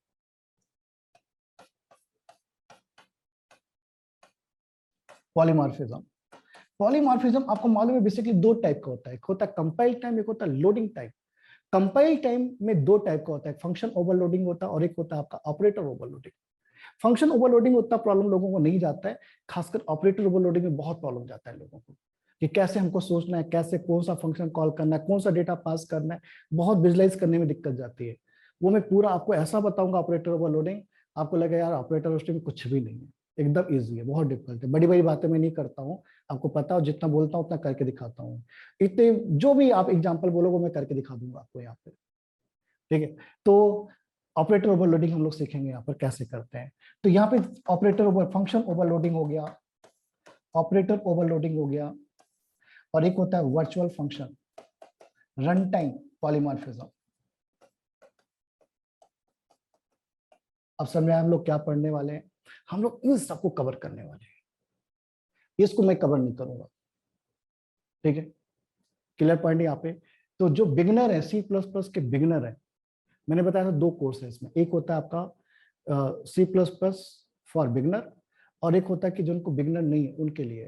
पॉलीमॉर्फिज्म, पॉलीमॉर्फिज्म आपको मालूम है बेसिकली दो टाइप का होता है, एक होता है कंपाइल टाइम, एक होता है लोडिंग टाइम। कंपाइल टाइम में दो टाइप का होता है, फंक्शन ओवरलोडिंग होता है और एक होता है आपका ऑपरेटर ओवरलोडिंग। फंक्शन ओवरलोडिंग उतना प्रॉब्लम लोगों को नहीं जाता है, खासकर ऑपरेटर ओवरलोडिंग में बहुत प्रॉब्लम जाता है लोगों को, कि कैसे हमको सोचना है, कैसे कौन सा फंक्शन कॉल करना है, कौन सा डेटा पास करना है, बहुत विजुलाइज करने में दिक्कत जाती है। वो मैं पूरा आपको ऐसा बताऊंगा ऑपरेटर ओवरलोडिंग, आपको लगेगा यार ऑपरेटर ओवरलोडिंग में कुछ भी नहीं है। एकदम इजी है, बहुत डिफिकल्ट है। बड़ी बड़ी बातें मैं नहीं करता हूँ, आपको पता हो, जितना बोलता हूँ उतना करके दिखाता हूँ। इतने जो भी आप एग्जांपल बोलोगे मैं करके दिखा दूंगा आपको यहाँ पे, ठीक है। तो ऑपरेटर ओवरलोडिंग हम लोग सीखेंगे यहाँ पर कैसे करते हैं। तो यहाँ पे ऑपरेटर ओवर फंक्शन ओवरलोडिंग हो गया, ऑपरेटर ओवरलोडिंग हो गया, और एक होता है virtual function, run time polymorphism. अब समझ में हम लोग क्या पढ़ने वाले हैं, हम लोग इन सबको कवर करने वाले हैं, इसको मैं कवर नहीं करूंगा, ठीक है। क्लियर पॉइंट यहाँ पे। तो जो बिगिनर है, सी प्लस प्लस के बिगिनर है, मैंने बताया था 2 कोर्स है इसमें, एक होता है आपका C plus plus for beginner, और एक होता है कि जिनको बिगिनर नहीं है उनके लिए,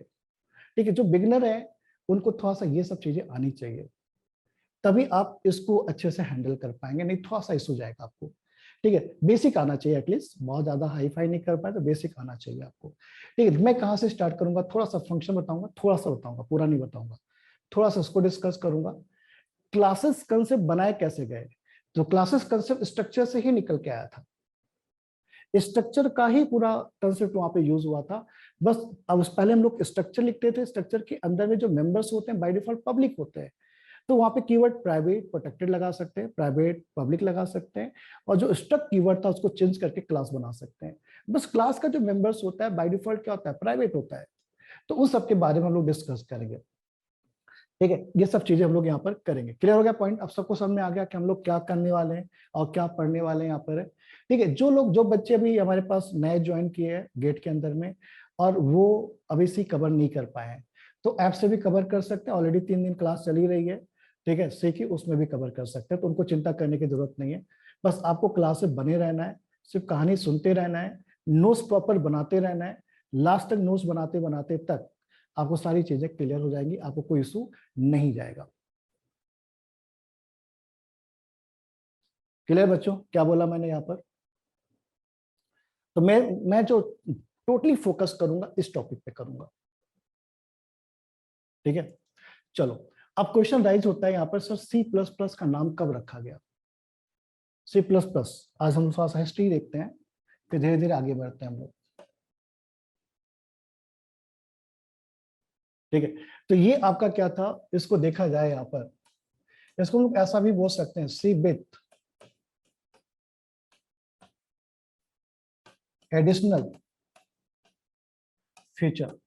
ठीक है। जो बिगिनर है उनको थोड़ा सा ये सब चीजें आनी चाहिए, तभी आप इसको अच्छे से हैंडल कर पाएंगे, नहीं थोड़ा सा इशू जाएगा आपको, ठीक है। बेसिक आना चाहिए एटलीस्ट, बहुत ज्यादा हाई फाई नहीं कर पाए तो बेसिक आना चाहिए आपको, ठीक है। मैं कहाँ से स्टार्ट करूंगा, थोड़ा सा फंक्शन बताऊंगा, थोड़ा सा बताऊंगा, पूरा नहीं बताऊंगा, थोड़ा सा उसको डिस्कस करूंगा। क्लासेस कंसेप्ट बनाए कैसे गए, तो क्लासेस कंसेप्ट स्ट्रक्चर से ही निकल के आया था, स्ट्रक्चर का ही पूरा कंसेप्ट वहां पे यूज हुआ था। बस अब पहले हम लोग स्ट्रक्चर लिखते थे, स्ट्रक्चर के अंदर में जो मेंबर्स होते हैं बाय डिफॉल्ट पब्लिक होते हैं, तो वहां पे कीवर्ड प्राइवेट प्रोटेक्टेड लगा सकते हैं, प्राइवेट पब्लिक लगा सकते हैं, और जो स्ट्रक्ट कीवर्ड था उसको चेंज करके क्लास बना सकते हैं। बस क्लास का जो मेंबर्स होता है बाय डिफॉल्ट क्या होता है, प्राइवेट होता है। तो उस सब के बारे में हम लोग डिस्कस करेंगे, ठीक है। ये सब चीजें हम लोग यहाँ पर करेंगे। क्लियर हो गया पॉइंट, अब सबको समझ में आ गया कि हम लोग क्या करने वाले हैं और क्या पढ़ने वाले हैं यहाँ पर, ठीक है। जो बच्चे अभी हमारे पास नए ज्वाइन किए हैं गेट के अंदर में, और वो अभी सी कवर नहीं कर पाए हैं, तो ऐप से भी कवर कर सकते हैं, ऑलरेडी 3 दिन क्लास चली रही है, ठीक है। सी की उसमें भी कवर कर सकते हैं, तो उनको चिंता करने की जरूरत नहीं है। बस आपको क्लास से बने रहना है, सिर्फ कहानी सुनते रहना है, नोट्स प्रॉपर बनाते रहना है, लास्ट तक नोट्स बनाते बनाते तक आपको सारी चीजें क्लियर हो जाएंगी, आपको कोई इशू नहीं जाएगा। क्लियर बच्चों, क्या बोला मैंने यहाँ पर। तो मैं जो टोटली फोकस करूंगा इस टॉपिक पे करूंगा, ठीक है। चलो, अब क्वेश्चन राइज होता है यहाँ पर, सर सी प्लस प्लस का नाम कब रखा गया, सी प्लस प्लस। आज हम थोड़ा सा हिस्ट्री देखते हैं, फिर धीरे धीरे आगे बढ़ते हैं हम लोग, ठीक है। तो ये आपका क्या था, इसको देखा जाए यहाँ पर, इसको हम लोग ऐसा भी बोल सकते हैं, C with additional feature,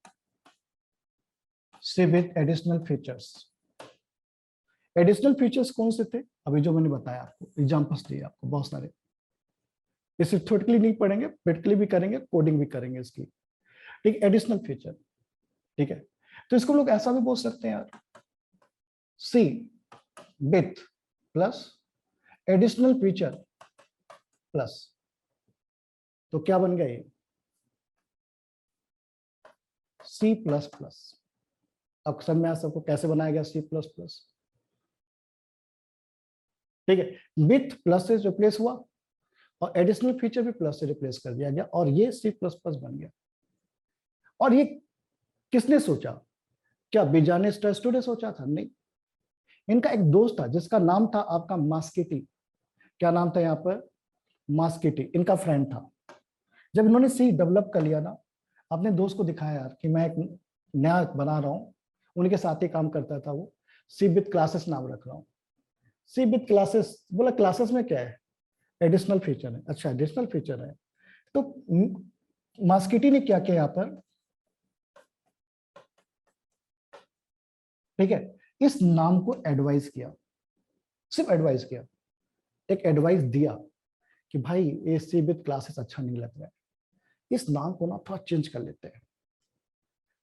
C with additional features. Additional features कौन से थे, अभी जो मैंने बताया आपको, एग्जांपल्स दिए आपको बहुत सारे, इसे थ्योरेटिकली नहीं पढ़ेंगे, प्रैक्टिकली भी करेंगे, कोडिंग भी करेंगे इसकी, ठीक। एडिशनल फीचर, ठीक है। तो इसको लोग ऐसा भी बोल सकते हैं यार, C with plus additional feature plus, तो क्या बन गया ये, सी प्लस प्लस। अब समझ में आ सबको कैसे बनाया गया सी प्लस प्लस, ठीक है। विथ प्लस से रिप्लेस हुआ, और एडिशनल फीचर भी प्लस से रिप्लेस कर दिया गया, और ये सी प्लस प्लस बन गया। और ये किसने सोचा, क्या बिजाने स्टूडेंट ने सोचा था, नहीं। इनका एक दोस्त था जिसका नाम था आपका मास्केटी, क्या नाम था यहाँ पर, मास्केटी, इनका फ्रेंड था। जब इन्होंने सी डेवलप कर लिया ना, अपने दोस्त को दिखाया यार कि मैं एक नया बना रहा हूँ, उनके साथ ही काम करता था वो, सी विथ क्लासेस नाम रख रहा हूँ, सी विथ क्लासेस। बोला क्लासेस में क्या है, एडिशनल फीचर है, अच्छा एडिशनल फीचर है। तो मास्केटी ने क्या किया यहाँ पर, ठीक है, इस नाम को एडवाइस किया, सिर्फ एडवाइस किया, एक एडवाइस दिया कि भाई ये सी विथ क्लासेस अच्छा नहीं लग रहा है, इस नाम को ना थोड़ा चेंज कर लेते हैं,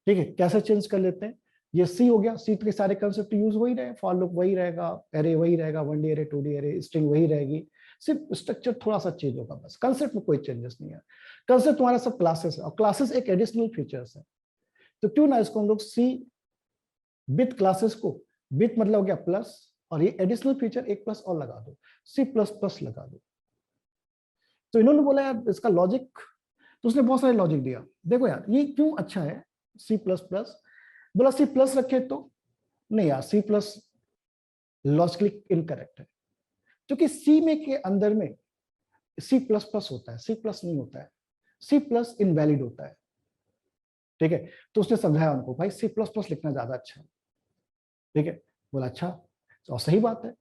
ठीक है। कैसे चेंज कर लेते हैं, ये सी हो गया, सी के सारे कंसेप्ट यूज वही रहे, फॉर लूप वही रहेगा, एरे वही रहेगा, 1D array 2D array, string वही रहेगी, सिर्फ स्ट्रक्चर थोड़ा सा चेंज होगा, बस कंसेप्ट में कोई चेंजेस नहीं है। कंसेप्ट तुम्हारा सब क्लासेस है, और क्लासेस एक एडिशनल फीचर्स है, तो क्यों ना इसको हम लोग सी विथ क्लासेस को, विथ मतलब हो गया प्लस, और ये एडिशनल फीचर एक प्लस और लगा दो, सी प्लस प्लस लगा दो। तो इन्होंने बोला यार इसका लॉजिक, तो उसने बहुत सारे लॉजिक दिया, देखो यार ये क्यों अच्छा है सी प्लस प्लस। बोला सी प्लस रखे तो, नहीं यार सी प्लस लॉजिकली इनकरेक्ट है, क्योंकि सी में के अंदर में सी प्लस प्लस होता है, सी प्लस नहीं होता है, सी प्लस इनवैलिड होता है, ठीक है। तो उसने समझाया उनको, भाई सी प्लस प्लस लिखना ज्यादा अच्छा है। ठीक है, बोला अच्छा, तो सही बात है,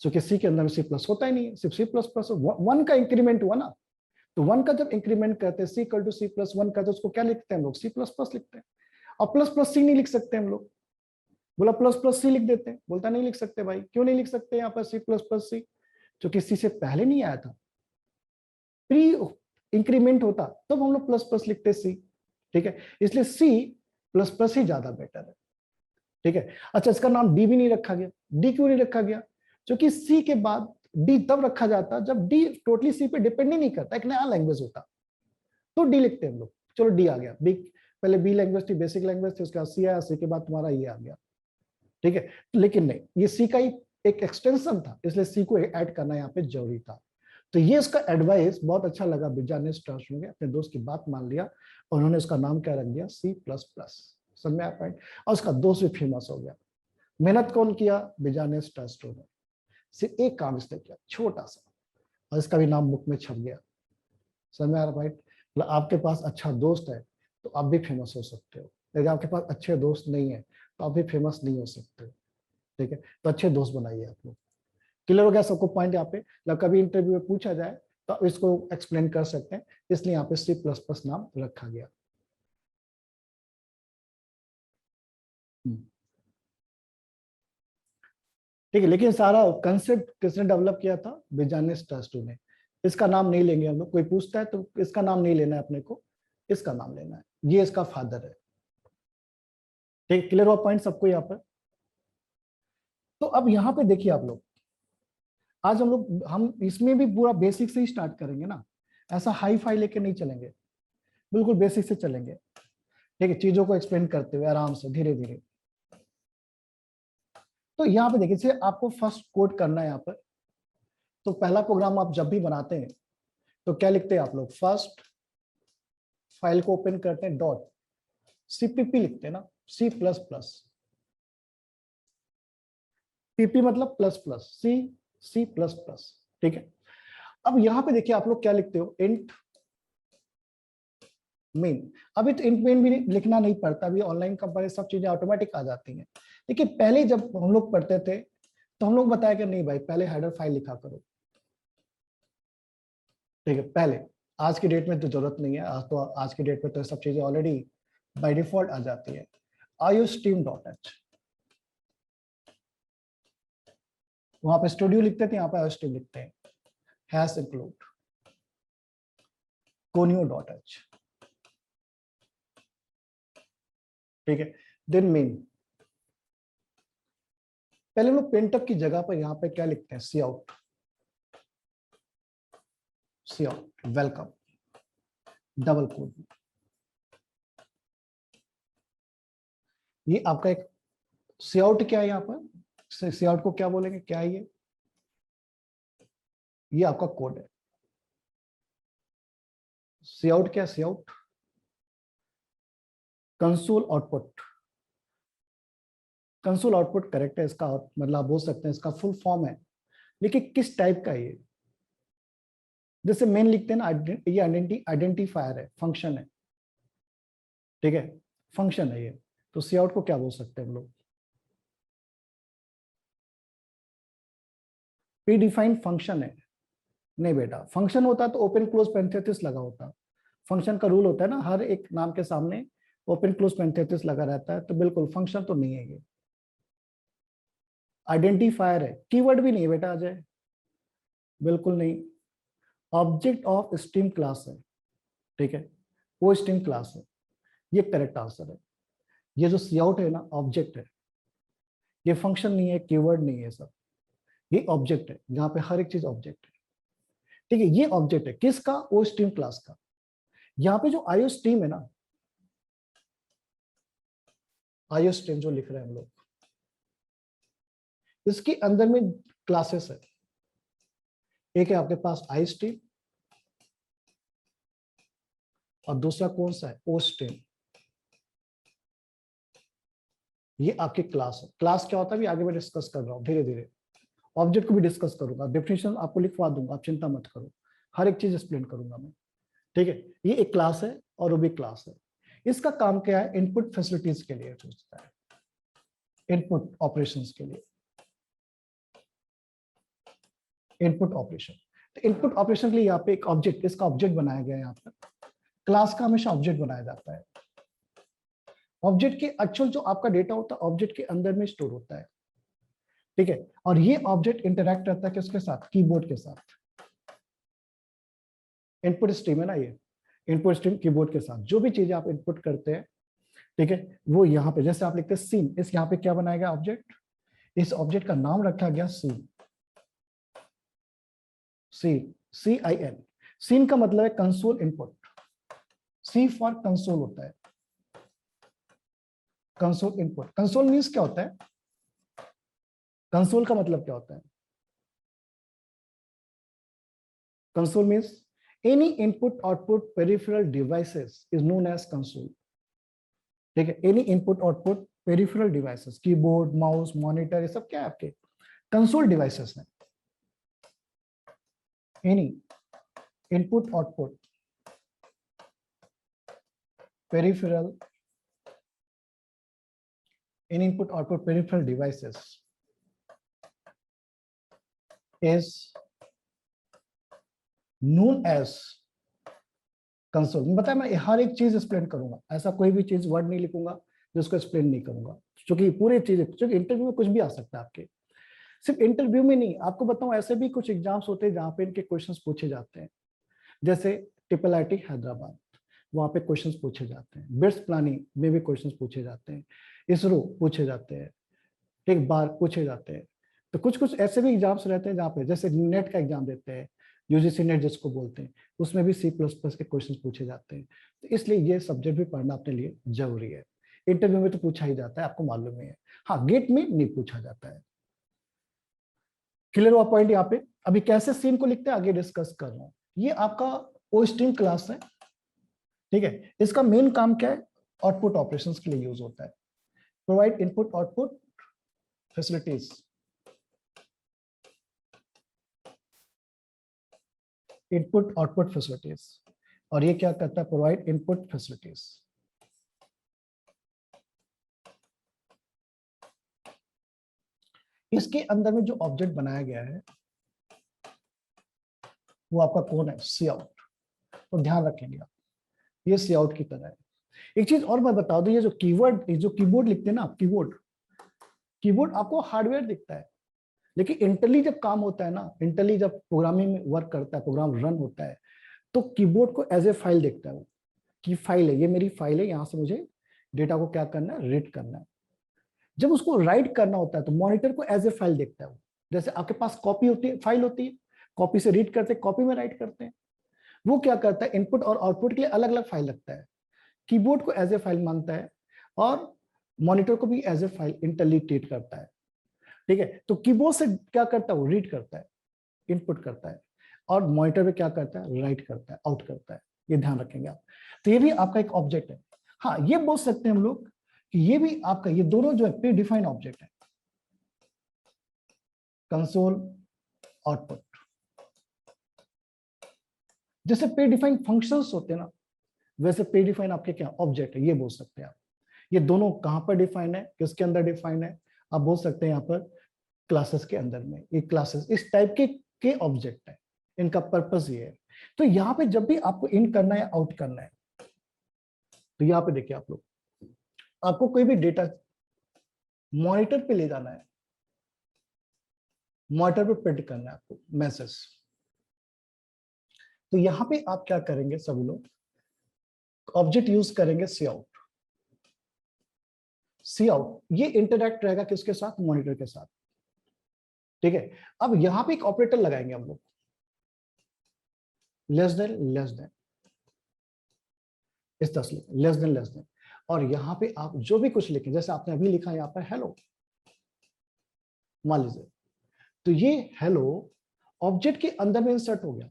क्योंकि सी के अंदर में सी प्लस होता ही नहीं है, सिर्फ सी प्लस प्लस। वन का इंक्रीमेंट हुआ ना, तो वन का जब इंक्रीमेंट करते हैं C equal to C plus one का, तो उसको क्या लिखते हैं हम लोग, सी प्लस प्लस लिखते हैं। और प्लस प्लस सी नहीं लिख सकते हम लोग। बोला प्लस प्लस सी लिख देते हैं, बोलता नहीं लिख सकते भाई। क्यों नहीं लिख सकते यहाँ पर सी प्लस प्लस सी, क्योंकि सी से पहले नहीं आया था, प्री इंक्रीमेंट होता तब हम लोग प्लस प्लस लिखते सी। ठीक है, इसलिए सी प्लस प्लस ही ज्यादा बेटर है। ठीक है, अच्छा इसका नाम डी भी नहीं रखा गया। डी क्यों नहीं रखा गया, क्योंकि सी के बाद डी तब रखा जाता जब डी टोटली सी पे डिपेंड ही नहीं करता, एक नया लैंग्वेज होता, तो डी लिखते हैं हम लोग। चलो डी आ गया, बी पहले बी लैंग्वेज थी, बेसिक लैंग्वेज थी, उसके बाद सी आया, सी के बाद तुम्हारा ये आ गया। ठीक है, लेकिन नहीं, ये सी का ही एक एक्सटेंशन था, इसलिए सी को ऐड करना यहाँ पे जरूरी था। तो ये इसका एडवाइस बहुत अच्छा लगा, बिरजा ने ट्रस्ट में अपने दोस्त की बात मान लिया और उन्होंने उसका नाम क्या रख दिया, सी प्लस प्लस। समझ में आया पॉइंट। और उसका दोस्त भी फेमस हो गया। मेहनत कौन किया, बिरजा ने ट्रस्ट ने। सिर्फ एक काम इसने किया छोटा सा, और इसका भी नाम बुक में छप गया। समझ में आ रहा भाई, मतलब आपके पास अच्छा दोस्त है तो आप भी फेमस हो सकते हो, लेकिन आपके पास अच्छे दोस्त नहीं है तो आप भी फेमस नहीं हो सकते। ठीक है, तो अच्छे दोस्त बनाइए आप लोग। क्लियर हो गया सबको पॉइंट यहाँ पे, मतलब कभी इंटरव्यू में पूछा जाए तो आप इसको एक्सप्लेन कर सकते हैं, इसलिए यहाँ पे सी प्लस प्लस नाम रखा गया। ठीक है, लेकिन सारा कंसेप्ट किसने डेवलप किया था, बिजानिस टस्टू ने। इसका नाम नहीं लेंगे हम लोग, कोई पूछता है तो इसका नाम नहीं लेना है अपने को, इसका नाम लेना है, ये इसका फादर है। ठीक, क्लियर हुआ पॉइंट सबको यहाँ पर। तो अब यहाँ पे देखिए आप लोग, आज हम इसमें भी पूरा बेसिक से ही स्टार्ट करेंगे ना, ऐसा हाई फाई लेके नहीं चलेंगे, बिल्कुल बेसिक से चलेंगे। ठीक है, चीजों को एक्सप्लेन करते हुए आराम से धीरे धीरे। तो यहाँ पे देखिए, आपको फर्स्ट कोड करना है यहाँ पर। तो पहला प्रोग्राम आप जब भी बनाते हैं तो क्या लिखते हैं आप लोग, फर्स्ट फाइल को ओपन करते हैं, डॉट सीपीपी लिखते हैं ना, सी प्लस प्लस। पीपी मतलब प्लस प्लस, सी सी प्लस प्लस। ठीक है, अब यहां पे देखिए आप लोग क्या लिखते हो, इंट मेन। अभी तो इंट मेन भी लिखना नहीं पड़ता, अभी ऑनलाइन कंपाइल सब चीजें ऑटोमेटिक आ जाती हैं। लेकिन पहले जब हम लोग पढ़ते थे तो हम लोग बताया कि नहीं भाई, पहले हेडर फाइल लिखा करो। ठीक है, पहले। आज की डेट में तो जरूरत नहीं है, आज की डेट में तो सब चीजें ऑलरेडी बाय डिफॉल्ट आ जाती है। iostream.h, वहां पे स्टूडियो लिखते थे, यहाँ पे iostream लिखते हैं। Hash include conio.h। ठीक है, देन मेन। पहले हम लोग पेंटअप की जगह पर यहाँ पे क्या लिखते हैं, सी आउट, सी आउट वेलकम, डबल कोड। ये आपका एक सी आउट क्या है, यहाँ पर सी आउट को क्या बोलेंगे, क्या है ये आपका कोड है। सी आउट क्या, C out console output. Console output correct है इसका, मतलब आप बोल सकते हैं इसका फुल फॉर्म है, लेकिन किस टाइप का ये, जैसे मेन लिखते हैं ना, ये आइडेंटिफायर है, फंक्शन है। ठीक है, फंक्शन है ये, तो सी आउट को क्या बोल सकते हैं हम लोग, प्री डिफाइंड फंक्शन है। नहीं बेटा, फंक्शन होता तो ओपन क्लोज पेरेंथेसिस लगा होता। फंक्शन का रूल होता है ना, हर एक नाम के सामने ओपन क्लोज पेरेंथेसिस लगा रहता है, तो बिल्कुल फंक्शन तो नहीं है ये, आइडेंटिफायर है। कीवर्ड भी नहीं है बेटा अजय, बिल्कुल नहीं। ऑब्जेक्ट ऑफ स्ट्रीम क्लास है। ठीक है, वो स्ट्रीम क्लास है, ये करेक्ट आंसर है। ये जो सी आउट है ना, ऑब्जेक्ट है, ये फंक्शन नहीं है, कीवर्ड नहीं है सब, ये ऑब्जेक्ट है, जहां पे हर एक चीज ऑब्जेक्ट है। ठीक है, ये ऑब्जेक्ट है किसका, ओ स्ट्रीम क्लास का। यहाँ पे जो आईओ स्ट्रीम है ना, आईओ स्ट्रीम जो लिख रहे हैं हम लोग, इसके अंदर में क्लासेस है। एक है आपके पास आई स्ट्रीम, और दूसरा कौन सा है, ओ स्ट्रीम। ये आपकी क्लास है। क्लास क्या होता है भी आगे मैं डिस्कस कर रहा हूँ धीरे धीरे, ऑब्जेक्ट को भी डिस्कस करूंगा, डेफिनेशन आपको लिखवा दूंगा, आप चिंता मत करो, हर एक चीज एक्सप्लेन करूंगा मैं। ठीक है, ये एक क्लास है और वो भी क्लास है। इसका काम क्या है, इनपुट फैसिलिटीज के लिए सोचता है, इनपुट ऑपरेशंस के लिए, इनपुट ऑपरेशन। तो इनपुट ऑपरेशन के लिए यहाँ पे एक ऑब्जेक्ट, इसका ऑब्जेक्ट बनाया गया है। यहाँ पर क्लास का हमेशा ऑब्जेक्ट बनाया जाता है। ऑब्जेक्ट के एक्चुअल जो आपका डेटा होता है ऑब्जेक्ट के अंदर में स्टोर होता है, ठीक है। और ये ऑब्जेक्ट इंटरैक्ट करता है किसके साथ, कीबोर्ड के साथ। इनपुट स्ट्रीम है ना ये, इनपुट स्ट्रीम कीबोर्ड के साथ जो भी चीजें आप इनपुट करते हैं, ठीक है, वो यहाँ पे जैसे आप लिखते हैं सीन, इस यहाँ पे क्या बनाया गया ऑब्जेक्ट, इस ऑब्जेक्ट का नाम रखा गया सीन, CIN। सीन का मतलब है console input, C for console होता है, कंसोल इनपुट। कंसोल मींस क्या होता है, कंसोल का मतलब क्या होता है, console means any input output peripheral devices is known as console, ठीक है। Any input output peripheral devices, keyboard, mouse, monitor, ये सब क्या है आपके कंसोल डिवाइसेस हैं। Any input output peripheral, any input output peripheral devices is known as console। मैं बताया, मैं हर एक चीज एक्सप्लेन करूंगा, ऐसा कोई भी चीज वर्ड नहीं लिखूंगा जिसको एक्सप्लेन नहीं करूंगा, क्योंकि पूरे चीजें, क्योंकि इंटरव्यू में कुछ भी आ सकता है आपके। सिर्फ इंटरव्यू में नहीं, आपको बताऊं ऐसे भी कुछ एग्जाम्स होते हैं जहां पे इनके क्वेश्चंस पूछे जाते हैं। जैसे IIIT हैदराबाद, वहां पे क्वेश्चंस पूछे जाते हैं। बिट्स प्लानिंग में भी क्वेश्चंस पूछे जाते हैं, इसरो पूछे जाते हैं, एक बार पूछे जाते हैं। तो कुछ कुछ ऐसे भी एग्जाम्स रहते हैं जहाँ पे, जैसे नेट का एग्जाम देते हैं, यूजीसी नेट जिसको बोलते हैं, उसमें भी C++ के क्वेश्चंस पूछे जाते हैं। तो इसलिए ये सब्जेक्ट भी पढ़ना अपने लिए जरूरी है। इंटरव्यू में तो पूछा ही जाता है, आपको मालूम ही है। हाँ, गेट में नहीं पूछा जाता है। क्लियर हुआ पॉइंट यहाँ पे। अभी कैसे सीन को लिखते हैं आगे डिस्कस कर रहा हूँ। ये आपका OStream क्लास है, ठीक है। इसका मेन काम क्या है, आउटपुट ऑपरेशंस के लिए यूज होता है। Provide input output facilities, input output facilities. और ये क्या करता है, प्रोवाइड इनपुट फैसिलिटीज। इसके अंदर में जो ऑब्जेक्ट बनाया गया है वो आपका कौन है, सी आउट। तो ध्यान रखेंगे आप, ये सी आउट की तरह है। एक चीज और मैं बता दूं, ये जो कीवर्ड, जो कीबोर्ड लिखते हैं ना आप, कीबोर्ड, कीबोर्ड आपको हार्डवेयर दिखता है, लेकिन इंटरली जब काम होता है ना, इंटरली जब प्रोग्रामिंग में वर्क करता है, प्रोग्राम रन होता है, तो कीबोर्ड को एज ए फाइल देखता है वो, कि फाइल है, ये मेरी फाइल है, यहाँ से मुझे डेटा को क्या करना है, रीड करना है। जब उसको राइट करना होता है तो मॉनिटर को एज ए फाइल देखता है वो। जैसे आपके पास कॉपी होती है, फाइल होती है, कॉपी से रीड करते हैं, कॉपी में राइट करते हैं। वो क्या करता है, इनपुट और आउटपुट के लिए अलग अलग फाइल रखता है। कीबोर्ड को एज ए फाइल मानता है और मॉनिटर को भी as a file internally treat करता है, ठीक है। तो कीबोर्ड से क्या करता है, वो रीड करता है, इनपुट करता है, और मॉनिटर पे क्या करता है, राइट करता है, आउट करता है। ये ध्यान रखेंगे आप। तो ये भी आपका एक ऑब्जेक्ट है। हाँ, ये बोल सकते हैं हम लोग कि ये भी आपका, ये दोनों जो है प्री डिफाइंड ऑब्जेक्ट है, कंसोल, आउटपुट। जैसे प्री डिफाइंड फंक्शंस होते हैं ना, वैसे प्री डिफाइंड आपके क्या ऑब्जेक्ट है, ये बोल सकते हैं आप। ये दोनों कहां पर डिफाइंड है, किसके अंदर डिफाइंड है, आप बोल सकते हैं यहाँ पर क्लासेस के अंदर में। ये क्लासेस इस टाइप के ऑब्जेक्ट है, इनका पर्पस ये है। तो यहाँ पे जब भी आपको इन करना है, आउट करना है, तो यहाँ पे देखिए आप लोग, आपको कोई भी डेटा मॉनिटर पे ले जाना है, मॉनिटर पे प्रिंट करना है आपको मैसेज, तो यहाँ पे आप क्या करेंगे, सब लोग ऑब्जेक्ट यूज करेंगे सी आउट। सी आउट ये इंटरैक्ट रहेगा किसके साथ, मॉनिटर के साथ, ठीक है। अब यहाँ पे एक ऑपरेटर लगाएंगे हम लोग, लेस देन, इस तरह से लेस देन। और यहाँ पे आप जो भी कुछ लिखें, जैसे आपने अभी लिखा यहाँ पर हेलो, मान लीजिए, तो ये हेलो ऑब्जेक्ट के अंदर में इंसर्ट हो गया।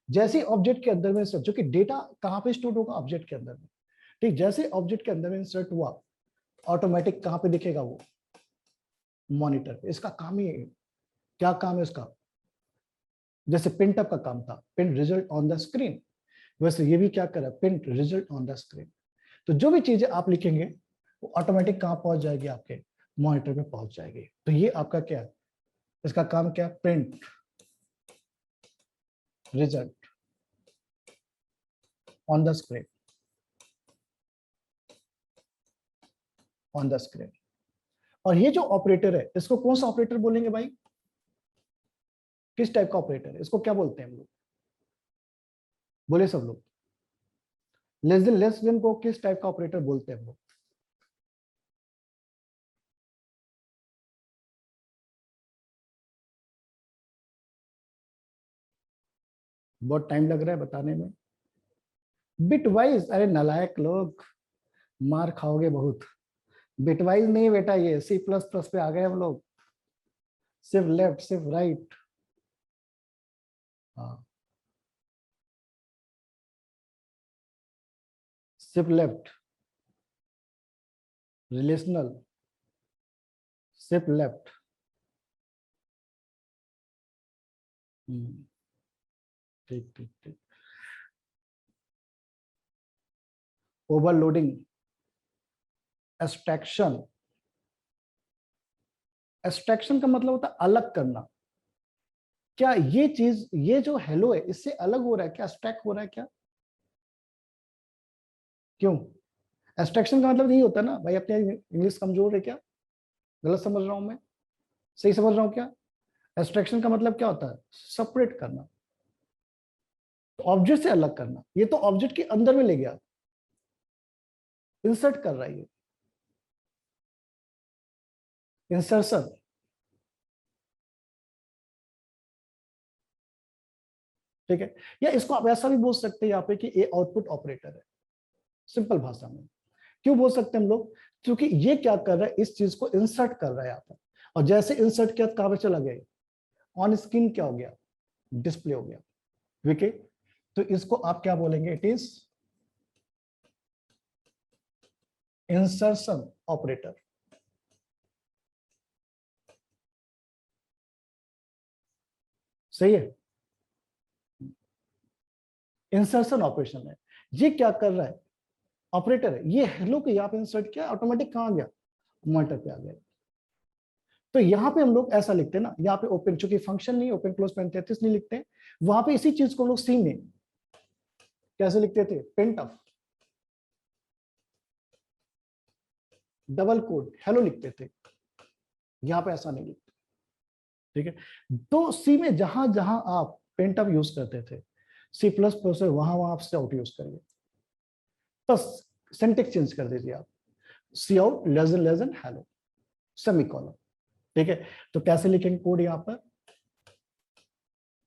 जैसे ऑब्जेक्ट के अंदर में इंसर्ट, जो कि डेटा कहाँ पे स्टोर होगा, ऑब्जेक्ट के अंदर में, ठीक। जैसे ऑब्जेक्ट के अंदर में इंसर्ट हुआ, ऑटोमेटिक कहाँ पे दिखेगा वो, मॉनिटर पे। इसका काम ही है, क्या काम है इसका, जैसे प्रिंट अप का काम था, print result on the screen, वैसे ये भी क्या कर रहा है, print result on the screen. तो जो भी चीजें आप लिखेंगे वो ऑटोमेटिक कहाँ पहुंच जाएगी, आपके मॉनिटर पे पहुंच जाएगी। तो ये आपका क्या है, इसका काम क्या है, print result on the screen, on the screen. और ये जो ऑपरेटर है इसको कौन सा ऑपरेटर बोलेंगे भाई, किस टाइप का ऑपरेटर है, इसको क्या बोलते हैं हम लोग, बोले सब लोग, लेस देन को किस टाइप का ऑपरेटर बोलते हैं हम लोग। बहुत टाइम लग रहा है बताने में, बिट वाइज, अरे नालायक लोग, मार खाओगे बहुत। बिट वाइज नहीं बेटा, ये सी प्लस प्लस पे आ गए हम लोग, सिर्फ लेफ्ट सिर्फ राइट। हाँ, सिर्फ लेफ्ट, रिलेशनल, सिर्फ लेफ्ट। ठीक ठीक ठीक। ओवरलोडिंग, एब्स्ट्रैक्शन, एब्स्ट्रैक्शन का मतलब होता है अलग करना। क्या ये चीज, ये जो हेलो है इससे अलग हो रहा है क्या, एब्स्ट्रैक्ट हो रहा है क्या, क्यों। एब्स्ट्रैक्शन का मतलब नहीं होता ना भाई, अपने इंग्लिश कमजोर है क्या, गलत समझ रहा हूं मैं, सही समझ रहा हूं क्या। एब्स्ट्रैक्शन का मतलब क्या होता है, सेपरेट करना, तो ऑब्जेक्ट से अलग करना। ये तो ऑब्जेक्ट के अंदर में ले गया, इंसर्ट कर रहा है, ये इंसर्शन। ठीक है, या इसको आप ऐसा भी बोल सकते हैं यहाँ पे कि ये आउटपुट ऑपरेटर है, सिंपल भाषा में। क्यों बोल सकते हैं हम लोग, क्योंकि ये क्या कर रहा है, इस चीज को इंसर्ट कर रहा है यहाँ पर, और जैसे इंसर्ट किया कहां पे चला गया, ऑन स्क्रीन क्या हो गया, डिस्प्ले हो गया। ठीक है, तो इसको आप क्या बोलेंगे, इट इज इंसर्शन ऑपरेटर। सही है, इंसर्शन ऑपरेशन है। ये क्या कर रहा है, ऑपरेटर है, ये हेलो को यहाँ पे इंसर्ट किया, ऑटोमेटिक कहां गया, मॉनिटर पे आ गया। तो यहाँ पे हम लोग ऐसा लिखते हैं ना, यहाँ पे ओपन, चूंकि फंक्शन नहीं, ओपन क्लोज 35 नहीं लिखते हैं, वहां पे इसी चीज को लोग सी में कैसे लिखते थे, print of double quote hello लिखते थे, यहाँ पे ऐसा नहीं लिखते। ठीक है, तो सी में जहां जहां आप प्रिंट ऑफ यूज करते थे, सी प्लस प्लस वहां वहां आप आउट यूज करिए, बस सिंटेक्स चेंज कर दीजिए आप, C out less than hello semicolon. ठीक है, तो कैसे लिखेंगे कोड यहाँ पर,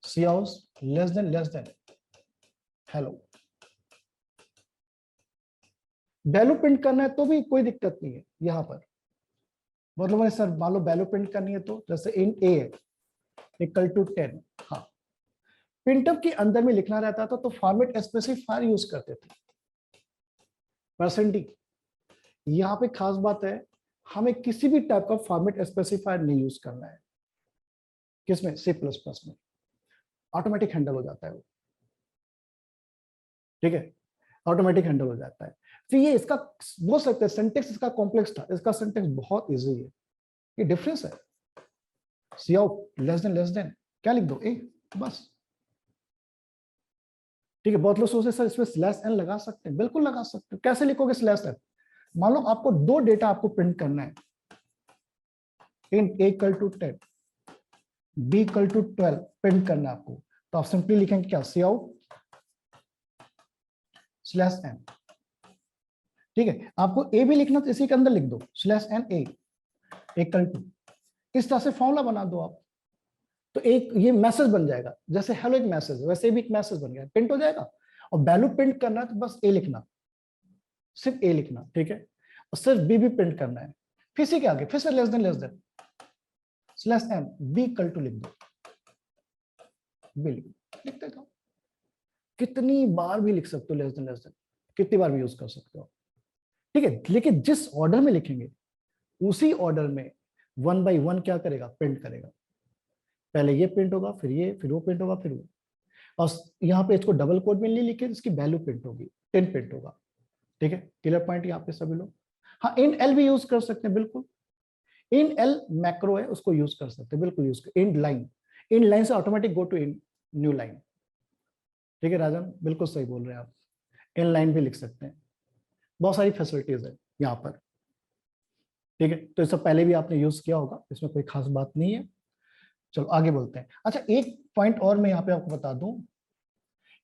C out less than hello. Value print करना है तो भी कोई दिक्कत नहीं है यहाँ पर, मतलब सर मान लो वैल्यू प्रिंट करनी है तो जैसे इन ए इक्वल टू 10, हाँ, प्रिंटफ के अंदर में लिखना रहता था तो फॉर्मेट स्पेसिफायर यूज करते थे, परसेंटी। यहाँ पे खास बात है, हमें किसी भी टाइप का फॉर्मेट स्पेसिफायर नहीं यूज करना है, किसमें, सी प्लस प्लस में, ऑटोमेटिक हैंडल हो जाता है वो। ठीक है, ऑटोमेटिक हैंडल हो जाता है। तो ये इसका बोल सकते हैं सिंटेक्स इसका कॉम्प्लेक्स था, इसका सिंटेक्स बहुत इजी है, ये डिफरेंस है। सी आउट लेस देन क्या लिख दो, ए, बस। ठीक है, बहुत लोग सोचते सर इसमें स्लैश एन लगा सकते हैं, बिल्कुल लगा सकते हो। कैसे लिखोगे स्लैश एन, मान लो आपको दो डेटा आपको प्रिंट करना है, int a equal to 10 b equal to 12 print करना है आपको, तो आप सिंपली लिखेंगे क्या, सी आउट स्लैश एन। ठीक है, आपको ए भी लिखना तो इसी के अंदर लिख दो, slash n a equal to, इस तरह से फॉर्मूला बना दो आप, तो एक ये मैसेज बन जाएगा, जैसे हेलो एक मैसेज, वैसे भी एक मैसेज बन गया, प्रिंट हो जाएगा। और वैल्यू प्रिंट करना है तो बस ए लिखना, सिर्फ ए लिखना। ठीक है, और सिर्फ बी भी प्रिंट करना है, फिर से क्या आगे, फिर से less than slash n b equal to लिख दो, बी लिख देता हूं, कितनी बार भी लिख सकते हो लेस देन, कितनी बार भी यूज कर सकते हो। ठीक है, लेकिन जिस ऑर्डर में लिखेंगे उसी ऑर्डर में वन बाई वन क्या करेगा, प्रिंट करेगा। पहले ये प्रिंट होगा, फिर ये, फिर वो प्रिंट होगा, फिर वो। और यहाँ पे इसको डबल कोड में नहीं लिखे, इसकी वैल्यू प्रिंट होगी, 10 प्रिंट होगा। ठीक है, क्लियर पॉइंट यहाँ पे सभी लोग। हाँ, इन एल भी यूज कर सकते हैं, बिल्कुल इन एल मैक्रो है, उसको यूज कर सकते हैं, बिल्कुल यूज कर। इन लाइन, इन लाइन से automatic go to in new line. ठीक है राजन, बिल्कुल सही बोल रहे हैं आप, इन लाइन भी लिख सकते हैं, बहुत सारी फैसिलिटीज है यहाँ पर। ठीक है, तो इससे पहले भी आपने यूज किया होगा, इसमें कोई खास बात नहीं है। चलो आगे बोलते हैं। अच्छा, एक पॉइंट और मैं यहाँ पे आपको बता दूं,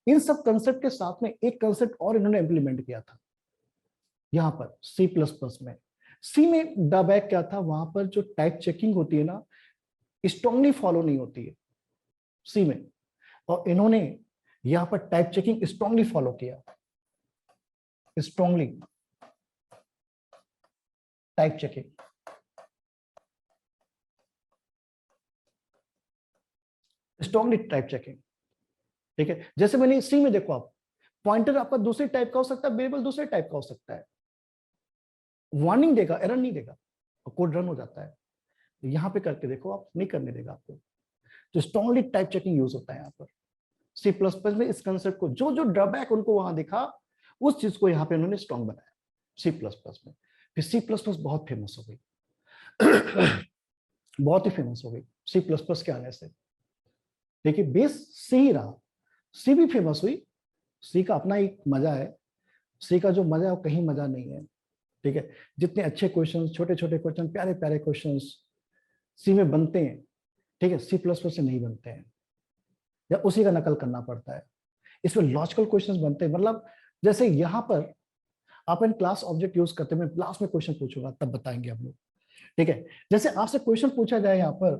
इन सब कंसेप्ट के साथ में एक कंसेप्ट और इन्होंने इंप्लीमेंट किया था यहाँ पर सी प्लस प्लस में। सी में ड्रॉबैक क्या था, वहां पर जो टाइप चेकिंग होती है ना, स्ट्रांगली फॉलो नहीं होती है सी में, और इन्होंने यहाँ पर टाइप चेकिंग स्ट्रांगली फॉलो किया, strongly type checking, strongly type checking. ठीक है, जैसे मैंने सी में देखो आप, पॉइंटर आपका दूसरे टाइप का हो सकता है, वेरिएबल दूसरे टाइप का हो सकता है, वार्निंग देगा, एरर नहीं देगा, और कोड रन हो जाता है। यहां पे करके देखो आप, नहीं करने देगा आपको। तो स्ट्रांगली टाइप चेकिंग यूज होता है यहाँ पर सी प्लस प्लस में। इस कंसेप्ट को, जो जो ड्रॉबैक उनको वहां दिखा, उस चीज को यहाँ पे उन्होंने स्ट्रांग बनाया सी प्लस प्लस में। फिर सी प्लस प्लस बहुत फेमस हो गई बहुत ही फेमस हो गई सी प्लस प्लस के आने से। देखिए बेस सी ही रहा, सी भी फेमस हुई, सी का अपना एक मजा है, सी का जो मजा है वो कहीं मजा नहीं है। ठीक है, जितने अच्छे क्वेश्चन, छोटे छोटे क्वेश्चन, प्यारे प्यारे क्वेश्चन सी में बनते हैं, ठीक है, सी प्लस प्लस से नहीं बनते हैं, या उसी का नकल करना पड़ता है। इसमें लॉजिकल क्वेश्चंस बनते हैं, मतलब जैसे यहाँ पर आप इन क्लास ऑब्जेक्ट यूज करते हैं, मैं क्लास में क्वेश्चन पूछूंगा तब बताएंगे हम लोग। ठीक है, जैसे आपसे क्वेश्चन पूछा जाए यहाँ पर,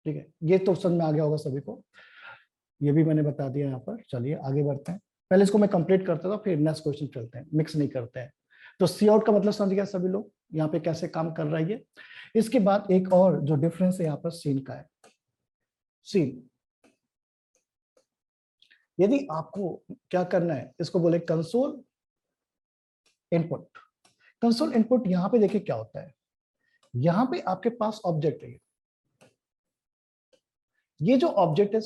ठीक है, ये तो समझ में आ गया होगा सभी को, ये भी मैंने बता दिया यहाँ पर। चलिए आगे बढ़ते हैं, पहले इसको मैं कंप्लीट करता था, फिर नेक्स्ट क्वेश्चन चलते हैं, मिक्स नहीं करते हैं। तो सी आउट का मतलब समझ गया सभी लोग, यहाँ पे कैसे काम कर रहा है ये। इसके बाद एक और जो डिफरेंस है यहाँ पर सीन का है। सीन, यदि आपको क्या करना है, इसको बोले कंसोल इनपुट। कंसोल इनपुट यहां पे देखिए क्या होता है, यहां पे आपके पास ऑब्जेक्ट है, ये जो ऑब्जेक्ट है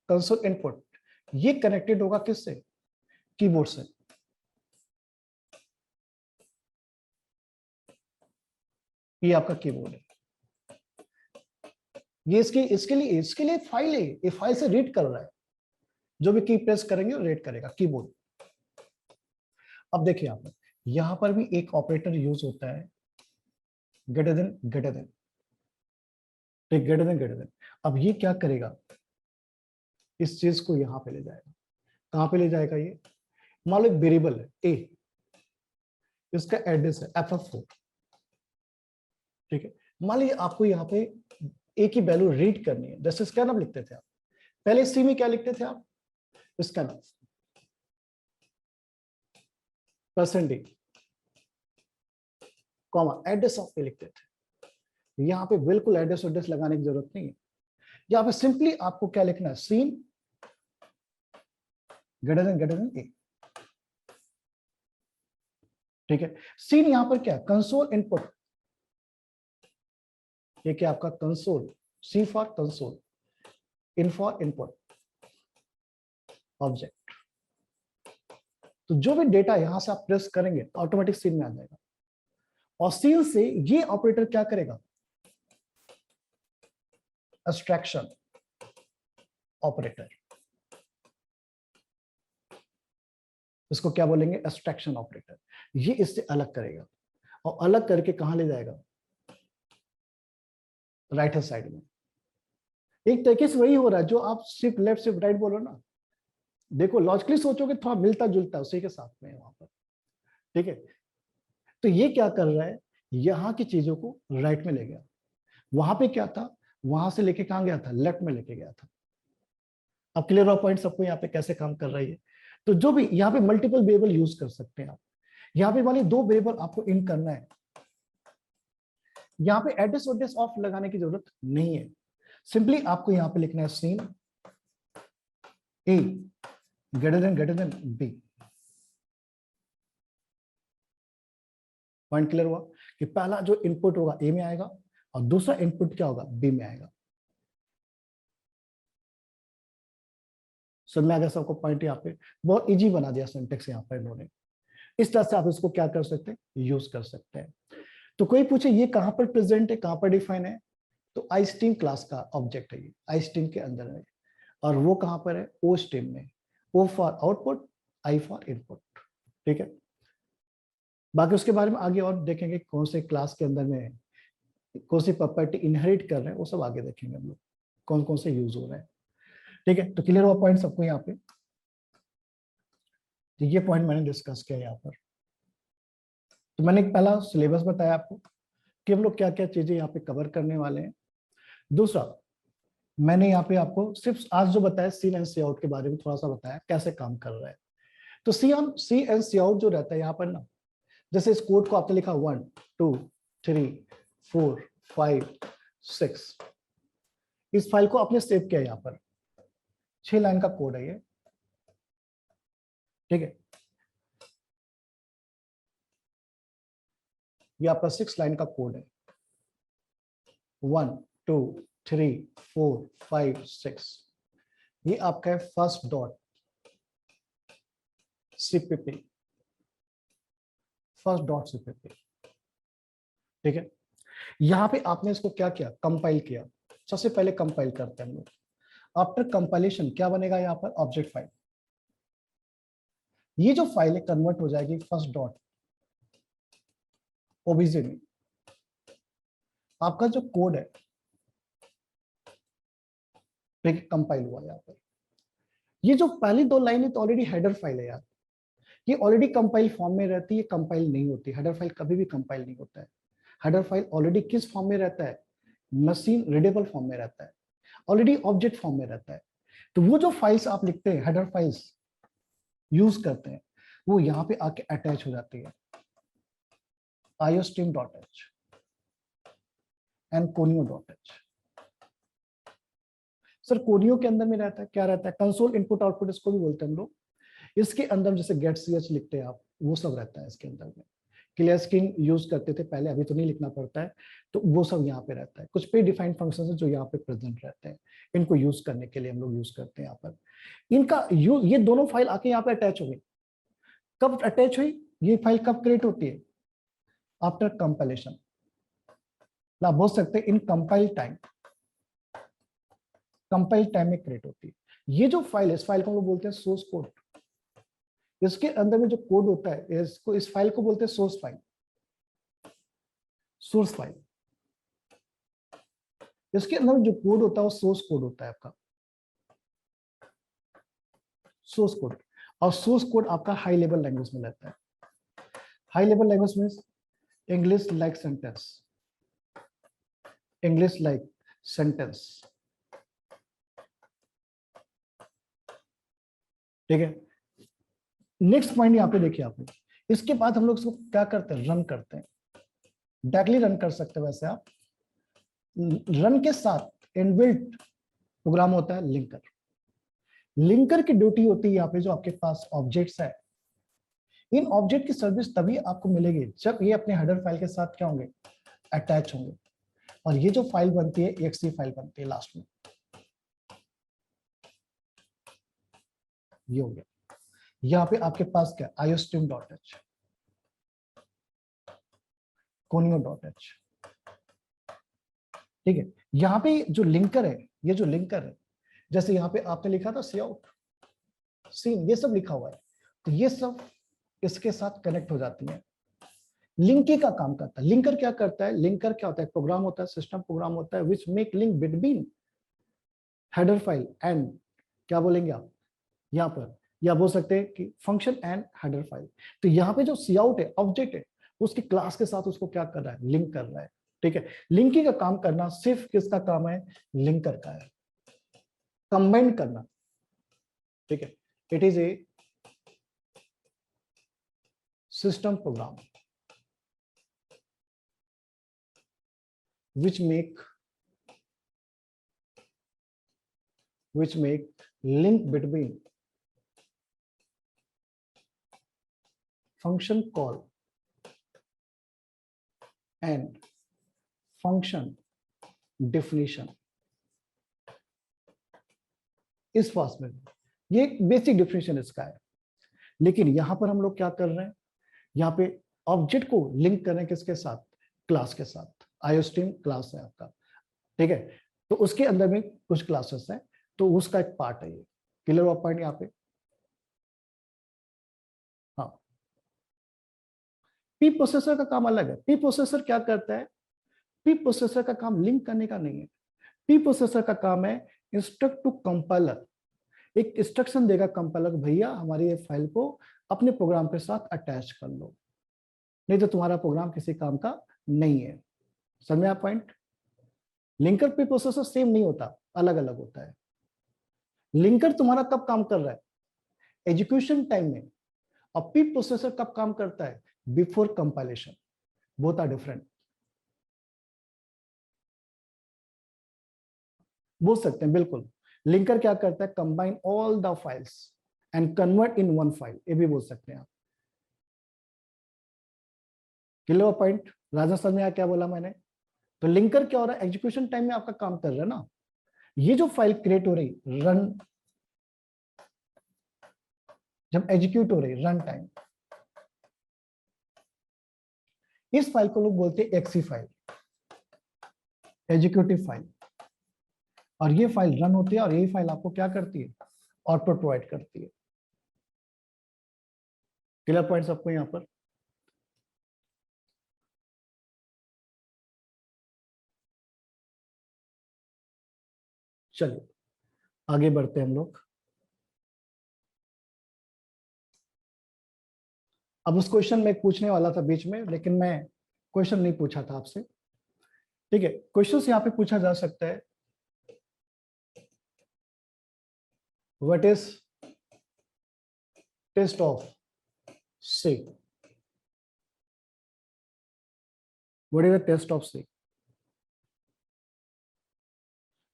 कंसोल इनपुट, ये कनेक्टेड होगा किससे, कीबोर्ड से। ये आपका कीबोर्ड है, ये इसके लिए फाइल है, ये फाइल से रीड कर रहा है, जो भी की प्रेस करेंगे वो रीड करेगा कीबोर्ड। अब देखिए यहां पर भी एक ऑपरेटर यूज होता है, greater than, greater than, greater than, greater than. अब ये क्या करेगा, इस चीज को यहां पे ले जाएगा, कहां पे ले जाएगा, ये मान लो एक वेरिएबल है ए, इसका एड्रेस है FF4। ठीक है, मान लीजिए आपको यहाँ पे ए की वैल्यू रीड करनी है, जैसे इसका नाम लिखते थे आप पहले, सी में क्या लिखते थे आप, इसका नाम %, कॉमा एड्रेस ऑफ पे लिखते थे। यहाँ पे बिल्कुल एड्रेस एड्रेस लगाने की जरूरत नहीं है, यहाँ पे सिंपली आपको क्या लिखना है, सीन ग्रेटर देन ए। ठीक है, सीन यहाँ पर क्या, कंसोल इनपुट, ये क्या आपका console, C for console, in for input object. तो जो भी डेटा यहां से आप प्रेस करेंगे ऑटोमेटिक सीन में आ जाएगा, और सीन से ये ऑपरेटर क्या करेगा, एब्स्ट्रैक्शन ऑपरेटर, इसको क्या बोलेंगे, एब्स्ट्रैक्शन ऑपरेटर। ये इससे अलग करेगा, और अलग करके कहां ले जाएगा, राइट हैंड साइड में। एक तरीके से वही हो रहा है जो आप शिफ्ट लेफ्ट शिफ्ट राइट बोलो ना, देखो लॉजिकली सोचोगे थोड़ा मिलता जुलता है उसी के साथ में वहां पर। ठीक है, तो ये क्या कर रहा है, यहां की चीजों को राइट में ले गया, वहां पे क्या था, वहां से लेके कहां गया था, लेफ्ट में लेके गया था। अब क्लियर हुआ पॉइंट सबको यहाँ पे कैसे काम कर रही है। तो जो भी यहाँ पे मल्टीपल वेरिएबल यूज कर सकते हैं आप, यहाँ पे वाली 2 वेरिएबल आपको इन करना है, यहाँ पे एड्रेस एड्रेस ऑफ लगाने की जरूरत नहीं है, सिंपली आपको यहाँ पे लिखना है seen A greater than B. Point clear हुआ कि पहला जो इनपुट होगा ए में आएगा, और दूसरा इनपुट क्या होगा, बी में आएगा। समझ में आ गया सबको पॉइंट, यहाँ पे बहुत इजी बना दिया सिंटेक्स यहाँ पर इन्होंने। इस तरह से आप इसको क्या कर सकते हैं, यूज कर सकते हैं। तो कोई पूछे ये कहां पर प्रेजेंट है, कहां पर डिफाइन है, तो आई स्ट्रीम क्लास का ऑब्जेक्ट है ये, आई स्ट्रीम के अंदर है, और वो कहां पर है, ओ स्ट्रीम में, O for output, I for input. ठीक है, बाकी उसके बारे में आगे और देखेंगे, कौन से क्लास के अंदर में कौन सी प्रॉपर्टी इनहेरिट कर रहे हैं, वो सब आगे देखेंगे हम लोग, कौन कौन से यूज हो रहे हैं। ठीक है, तो क्लियर हुआ पॉइंट सबको यहाँ पे। तो ये पॉइंट मैंने डिस्कस किया यहाँ पर। तो मैंने एक पहला सिलेबस बताया आपको कि हम लोग क्या क्या चीजें यहाँ पे कवर करने वाले हैं। दूसरा, मैंने यहाँ पे आपको सिर्फ आज जो बताया सीन एंड सी आउट के बारे में थोड़ा सा बताया, कैसे काम कर रहा है। तो सी एंड सी आउट जो रहता है यहाँ पर ना, जैसे इस कोड को आपने लिखा 1 2 3 4 5 6, इस फाइल को आपने सेव किया यहाँ पर, 6 लाइन का कोड है ये। ठीक है, ये आपका 6 लाइन का कोड है, 1 2 3 4 5 6, ये आपका है first dot CPP, first dot CPP. ठीक है, यहां पे आपने इसको क्या किया, कंपाइल किया। सबसे पहले कंपाइल करते हैं हम लोग। आफ्टर कंपाइलेशन क्या बनेगा यहाँ पर, ऑब्जेक्ट फाइल। ये जो फाइल है कन्वर्ट हो जाएगी फर्स्ट डॉट ओबीजे में। आपका जो कोड है कंपाइल हुआ यहाँ पर। ये जो पहली 2 लाइन है तो ऑलरेडी हेडर फाइल है यार, ये ऑलरेडी कंपाइल फॉर्म में रहती है, कंपाइल नहीं होती। हेडर फाइल कभी भी कंपाइल नहीं होता है। हेडर फाइल ऑलरेडी किस फॉर्म में रहता है, मशीन रीडेबल फॉर्म में रहता है, ऑलरेडी ऑब्जेक्ट फॉर्म में रहता है। तो वो जो फाइल्स आप लिखते हैं, हेडर फाइल्स यूज करते हैं, वो यहाँ पे आके अटैच हो जाती है iostream.h and conio.h। Sir conio के अंदर में रहता है, क्या रहता है, कंसोल इनपुट आउटपुट इसको भी बोलते हैं हम लोग। इसके अंदर जैसे गेट ch लिखते हैं आप, वो सब रहता है इसके अंदर में। क्लियर स्क्रीन यूज करते थे पहले, अभी तो नहीं लिखना पड़ता है, तो वो सब यहाँ पे रहता है। कुछ प्री डिफाइंड फंक्शन है जो यहाँ पे प्रेजेंट रहते हैं, इनको यूज करने के लिए हम लोग यूज करते हैं यहाँ पर। इनका यूज, ये दोनों फाइल आके यहाँ पे अटैच हो गई। कब अटैच हुई, ये फाइल कब क्रिएट होती है, आफ्टर कंपाइलेशन। आप बोल सकते हैं इन कंपाइल टाइम, कंपाइल टाइम में क्रिएट होती है। ये जो फाइल है, इस फाइल को हम लोग बोलते हैं सोर्स कोड। इसके अंदर में जो कोड होता है, इसको, इस फाइल को बोलते हैं सोर्स फाइल, सोर्स फाइल। इसके अंदर जो कोड होता है वो सोर्स कोड होता है आपका, सोर्स कोड। और सोर्स कोड आपका हाई लेवल लैंग्वेज में रहता है। High level language means English like sentence, English like sentence. ठीक है, नेक्स्ट पॉइंट यहाँ पे देखिए आपने। इसके बाद हम लोग इसको क्या करते हैं, रन करते हैं। डायरेक्टली रन कर सकते हैं वैसे आप। रन के साथ इनबिल्ट प्रोग्राम होता है लिंकर। लिंकर की ड्यूटी होती है यहाँ पे, जो आपके पास ऑब्जेक्ट्स है, इन ऑब्जेक्ट की सर्विस तभी आपको मिलेगी जब ये अपने हेडर फाइल के साथ क्या होंगे, अटैच होंगे। और ये जो फाइल बनती है, exe फाइल बनती है लास्ट में, ये हो गया। यहाँ पे आपके पास क्या, iostream.h, conio.h। ठीक है, यहाँ पे जो लिंकर है, ये जो लिंकर है, जैसे यहाँ पे आपने लिखा था सी आउट, सीन, ये सब लिखा हुआ है, तो ये सब इसके साथ कनेक्ट हो जाती है। लिंकिंग का काम करता है। लिंकर क्या करता है, लिंकर क्या होता है, प्रोग्राम होता है, सिस्टम प्रोग्राम होता है, which make link between header file and, क्या बोलेंगे आप यहाँ पर, या बोल सकते हैं कि फंक्शन एंड हेडर फाइल। तो यहाँ पे जो सी आउट है, ऑब्जेक्ट है, उसकी क्लास के साथ उसको क्या कर रहा है, लिंक कर रहा है। ठीक है, लिंकिंग का काम करना सिर्फ किसका काम है, लिंकर का है, कंबाइन करना। ठीक है, it is a system program which make link between function call and function definition। इस फॉर्स में ये बेसिक डिफिनेशन इसका है। लेकिन यहां पर हम लोग क्या कर रहे हैं, यहाँ पे ऑब्जेक्ट को लिंक करें किसके साथ, क्लास के साथ। आईओस्ट्रीम क्लास है आपका, ठीक है, तो उसके अंदर में कुछ क्लासेस हैं, तो उसका एक पार्ट है ये। क्लियर हुआ पॉइंट यहाँ पे? हाँ, पी प्रोसेसर का काम अलग है। पी प्रोसेसर क्या करता है, पी प्रोसेसर का काम लिंक करने का नहीं है। पी प्रोसेसर का काम है इंस्ट्रक्ट टू कंपाइलर, एक इंस्ट्रक्शन देगा कंपाइलर, भैया हमारी ये फाइल को अपने प्रोग्राम के साथ अटैच कर लो, नहीं तो तुम्हारा प्रोग्राम किसी काम का नहीं है। समझ में आप पॉइंट? लिंकर पे प्रोसेसर सेम नहीं होता, अलग अलग होता है। लिंकर तुम्हारा कब काम कर रहा है, एग्जीक्यूशन टाइम में, और पी प्रोसेसर कब काम करता है, before compilation. Both are different. बोल सकते हैं बिल्कुल। लिंकर क्या करता है, combine all the files and convert in one file, ये भी बोल सकते हैं आप। Clear point? राजा सर में क्या बोला मैंने? तो लिंकर क्या हो रहा है, एग्जीक्यूशन टाइम में आपका काम कर रहा है ना, ये जो फाइल क्रिएट हो रही रन, जब एग्जीक्यूट हो रही रन टाइम, इस फाइल को लोग बोलते हैं एक्सी फाइल, एग्जीक्यूटिव फाइल। और ये फाइल रन होती है और यही फाइल आपको क्या करती है, आउटपुट प्रोवाइड करती है। क्लियर पॉइंट सबको यहां पर? चलिए आगे बढ़ते हैं हम लोग। अब उस क्वेश्चन में पूछने वाला था बीच में, लेकिन मैं क्वेश्चन नहीं पूछा था आपसे, ठीक है। क्वेश्चन यहाँ पे पूछा जा सकता है, what is test of C, what is the test of C.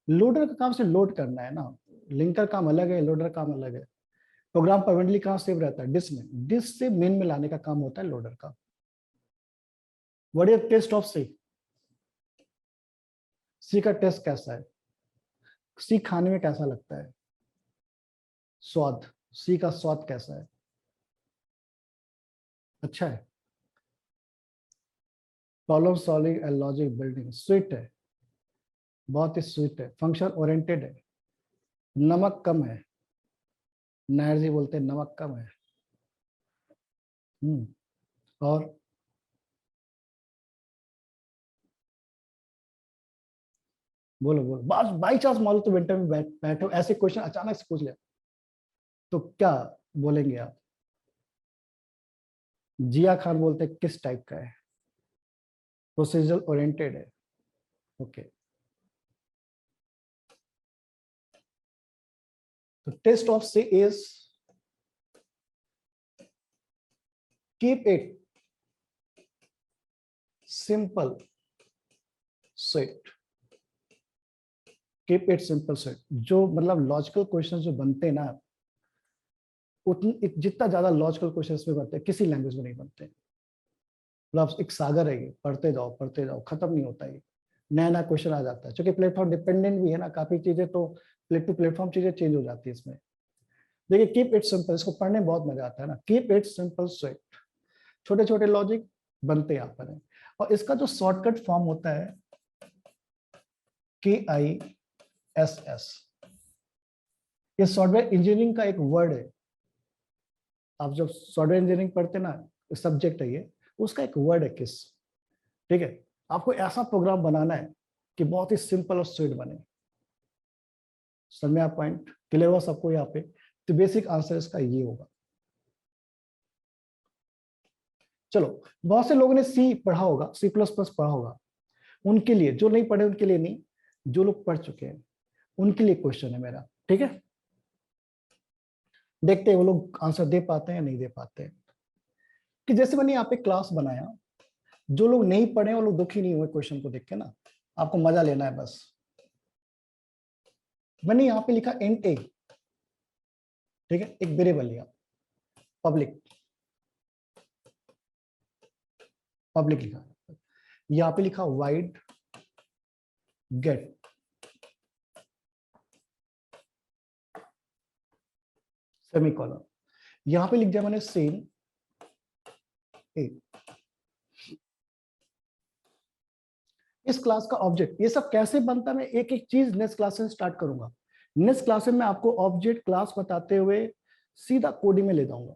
Loader का काम से लोड करना है ना, लिंकर काम अलग है, लोडर काम अलग है। प्रोग्राम परमानेंटली कहां सेव रहता है, डिस्क में, डिस्क से मेन में लाने का काम होता है लोडर का। व्हाट इज टेस्ट ऑफ सी, सी का टेस्ट कैसा है, सी खाने में कैसा लगता है, स्वाद, सी का स्वाद कैसा है, अच्छा है, problem solving and logic building, sweet है, बहुत ही स्वीट है, फंक्शन ओरिएंटेड है, नमक कम है, नायर जी बोलते हैं नमक कम है। और बोलो बोलो, बस बाई चांस मान लो तो विंटर में बैठो, ऐसे क्वेश्चन अचानक से पूछ ले तो क्या बोलेंगे आप? जिया खान बोलते हैं किस टाइप का है, प्रोसीजरल ओरिएंटेड है, ओके। तो test of C is keep it simple sweet, keep it simple sweet. जो मतलब लॉजिकल क्वेश्चन जो बनते हैं ना, उतनी जितना ज्यादा लॉजिकल क्वेश्चन में बनते हैं किसी लैंग्वेज में नहीं बनते। मतलब एक सागर है ये, पढ़ते जाओ खत्म नहीं होता ये, नया नया क्वेश्चन आ जाता है। क्योंकि प्लेटफॉर्म डिपेंडेंट भी है ना, काफी चीजें तो प्लेट टू प्लेटफॉर्म चीजें चेंज हो जाती है इसमें। देखिए कीप इट सिंपल, इसको पढ़ने में बहुत मजा आता है ना, कीप इट सिंपल स्वीट, छोटे छोटे लॉजिक बनते यहाँ पर है। और इसका जो शॉर्टकट फॉर्म होता है KISS, ये सॉफ्टवेयर इंजीनियरिंग का एक वर्ड है। आप जब सॉफ्टवेयर इंजीनियरिंग पढ़ते ना, सब्जेक्ट है ये, उसका एक वर्ड है किस, ठीक है। आपको ऐसा प्रोग्राम बनाना है कि बहुत ही सिंपल और स्वीट बने। समझ में आप पॉइंट? क्लियर हुआ सबको यहाँ पे? तो बेसिक आंसर इसका ये होगा। चलो, बहुत से लोगों ने सी पढ़ा होगा, C++ पढ़ा होगा, उनके लिए, जो नहीं पढ़े उनके लिए नहीं, जो लोग पढ़ चुके हैं उनके लिए क्वेश्चन है मेरा, ठीक है। देखते हैं वो लोग आंसर दे पाते हैं या नहीं दे पाते हैं। कि जैसे मैंने यहाँ पे क्लास बनाया, जो लोग नहीं पढ़े वो लोग दुखी नहीं हुए क्वेश्चन को देख के ना, आपको मजा लेना है बस। मैंने यहाँ पे लिखा इंट ए, ठीक है, एक वेरिएबल लिया, पब्लिक, पब्लिक लिखा, यहाँ पे लिखा वाइड गेट, सेमीकोलन, यहाँ पे लिख दिया मैंने सेम ए। इस क्लास का ऑब्जेक्ट, ये सब कैसे बनता है मैं एक एक चीज नेक्स्ट क्लास में स्टार्ट करूंगा। नेक्स्ट क्लास में मैं आपको ऑब्जेक्ट क्लास बताते हुए सीधा कोडिंग में ले जाऊंगा,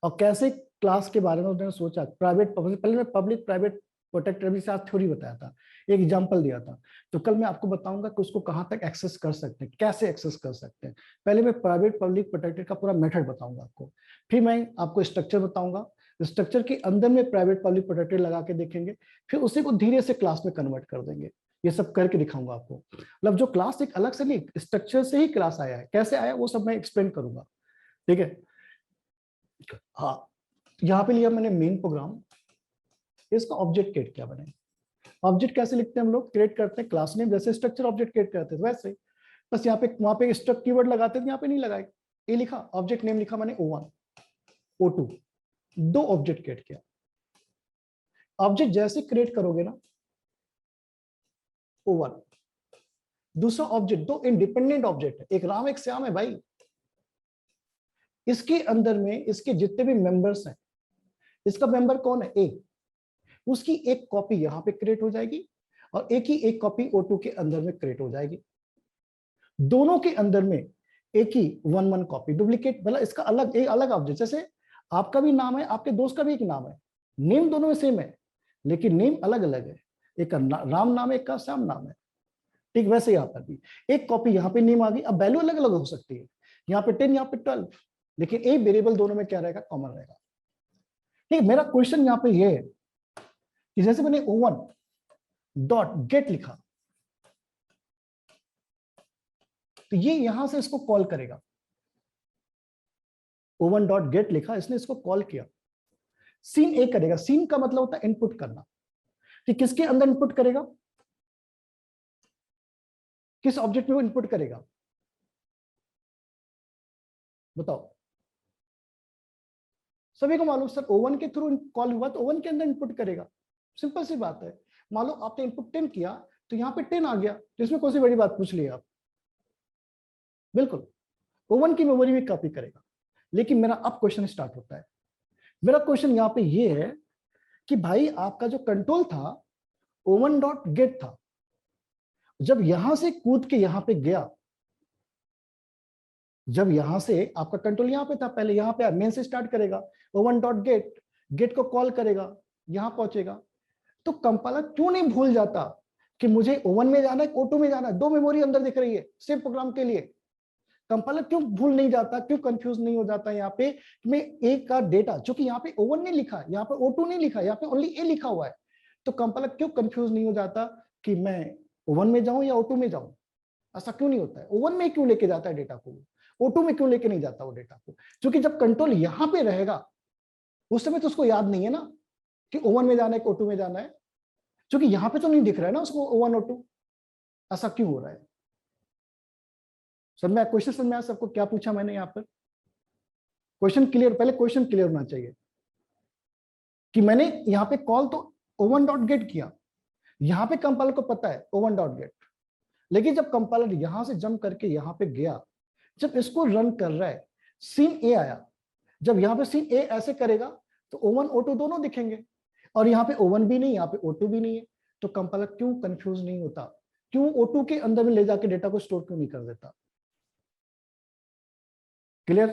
और कैसे क्लास के बारे में उन्होंने सोचा। प्राइवेट पहले मैं पब्लिक प्राइवेट प्रोटेक्टर भी साथ थ्योरी बताया था, एक एग्जांपल दिया था। तो कल मैं आपको बताऊंगा कि उसको कहां तक एक्सेस कर सकते हैं, कैसे एक्सेस कर सकते हैं। पहले मैं प्राइवेट पब्लिक प्रोटेक्टर का पूरा मेथड बताऊंगा आपको, फिर मैं आपको स्ट्रक्चर बताऊंगा, स्ट्रक्चर के अंदर में प्राइवेट पब्लिक प्रोटेक्टर लगा के देखेंगे, फिर उसी को धीरे से क्लास में कन्वर्ट कर देंगे। ये सब करके दिखाऊंगा आपको। मतलब जो क्लास एक अलग से नहीं, स्ट्रक्चर से ही क्लास आया है, कैसे आया वो सब मैं एक्सप्लेन करूंगा, ठीक है। हाँ, यहाँ पे लिया मैंने मेन प्रोग्राम, इसका ऑब्जेक्ट क्रिएट क्या बने। ऑब्जेक्ट कैसे लिखते हैं हम लोग, क्रिएट करते हैं क्लास नेम, जैसे स्ट्रक्चर ऑब्जेक्ट क्रिएट करते हैं वैसे, बस यहाँ पे वहां पे स्ट्रक्ट कीवर्ड लगाते थे, यहाँ पे नहीं लगाए। ये लिखा ऑब्जेक्ट नेम, लिखा मैंने O1 O2, दो ऑब्जेक्ट क्रिएट किया। ऑब्जेक्ट जैसे क्रिएट करोगे ना O1, दूसरा ऑब्जेक्ट, दो इंडिपेंडेंट ऑब्जेक्ट है, एक राम एक श्याम है भाई। इसके अंदर में इसके जितने भी मेंबर्स हैं, इसका मेंबर कौन है ए, उसकी एक कॉपी यहां पे क्रिएट हो जाएगी, और एक ही एक कॉपी O2 के अंदर में क्रिएट हो जाएगी। दोनों के अंदर में एक ही 1 कॉपी डुप्लीकेट, मतलब इसका अलग एक अलग ऑब्जेक्ट। जैसे आपका भी नाम है, आपके दोस्त का भी एक नाम है, नेम दोनों में सेम है, लेकिन नेम अलग अलग है, एक का राम नाम है, एक का श्याम नाम है, ठीक वैसे यहाँ पर भी एक कॉपी यहाँ पे नेम आ गई। अब वैल्यू अलग अलग हो सकती है, यहाँ पे 10 यहाँ पे 12, लेकिन एक वेरिएबल दोनों में क्या रहेगा, कॉमन रहेगा। ठीक, मेरा क्वेश्चन यहाँ पे ये है कि जैसे मैंने O1 डॉट गेट लिखा, तो ये यहां से इसको कॉल करेगा। O1 डॉट गेट लिखा, इसने इसको कॉल किया, सीन ए करेगा। सीन का मतलब होता है इनपुट करना, कि किसके अंदर इनपुट करेगा, किस ऑब्जेक्ट में वो इनपुट करेगा, बताओ। सभी को मालूम सर, O1 के थ्रू कॉल हुआ तो O1 के अंदर इनपुट करेगा, सिंपल सी बात है। मान लो आपने इनपुट 10 किया, तो यहाँ पे 10 आ गया, तो इसमें कौन सी बड़ी बात पूछ ली आप, बिल्कुल O1 की मेमोरी में कॉपी करेगा। लेकिन मेरा अब क्वेश्चन स्टार्ट होता है। मेरा क्वेश्चन यहाँ पे ये है कि भाई आपका जो कंट्रोल था O1 डॉट गेट था, जब यहां से कूद के यहां पे गया, जब यहां से आपका कंट्रोल यहां पे था, पहले यहां पे मेन से स्टार्ट करेगा, O1 डॉट गेट, गेट को कॉल करेगा, यहां पहुंचेगा, तो कंपाइलर क्यों नहीं भूल जाता कि मुझे O1 में जाना है, O2 में जाना है, दो मेमोरी अंदर दिख रही है सेम प्रोग्राम के लिए। कंपाइलर क्यों भूल नहीं जाता, क्यों कंफ्यूज नहीं हो जाता यहाँ पे, मैं ए का डेटा, जो कि यहाँ पे O1 नहीं लिखा, यहाँ पे O2 नहीं लिखा, यहाँ पे ओनली ए लिखा हुआ है, तो कंपाइलर क्यों कंफ्यूज नहीं हो जाता कि मैं O1 में जाऊं या O2 में जाऊं। ऐसा क्यों नहीं होता है, O1 में क्यों लेके जाता है डेटा को, O2 में क्यों लेके नहीं जाता वो डेटा को, क्योंकि जब कंट्रोल यहां पे रहेगा उस समय तो उसको याद नहीं है ना कि O1 में जाना है कि O2 में जाना है, क्योंकि यहां पे तो नहीं दिख रहा है ना उसको O1 O2। ऐसा क्यों हो रहा है सर, मैं क्वेश्चन समझ में आया सबको, क्या पूछा मैंने यहाँ पर, क्वेश्चन क्लियर, पहले क्वेश्चन क्लियर होना चाहिए कि मैंने यहाँ पे कॉल तो O1 डॉट गेट किया, यहाँ पे कंपाइलर को पता है O1 डॉट गेट, लेकिन जब कंपाइलर यहां से जंप करके यहाँ पे गया, जब इसको रन कर रहा है, सीन ए आया, जब यहाँ पे सीन ए ऐसे करेगा तो O1 O2 दोनों दिखेंगे, और यहाँ पे O1 भी नहीं, यहाँ पे O2 भी नहीं है, तो कंपाइलर क्यों कंफ्यूज नहीं होता, क्यों O2 के अंदर में ले जाके डेटा को स्टोर क्यों नहीं कर देता। क्लियर,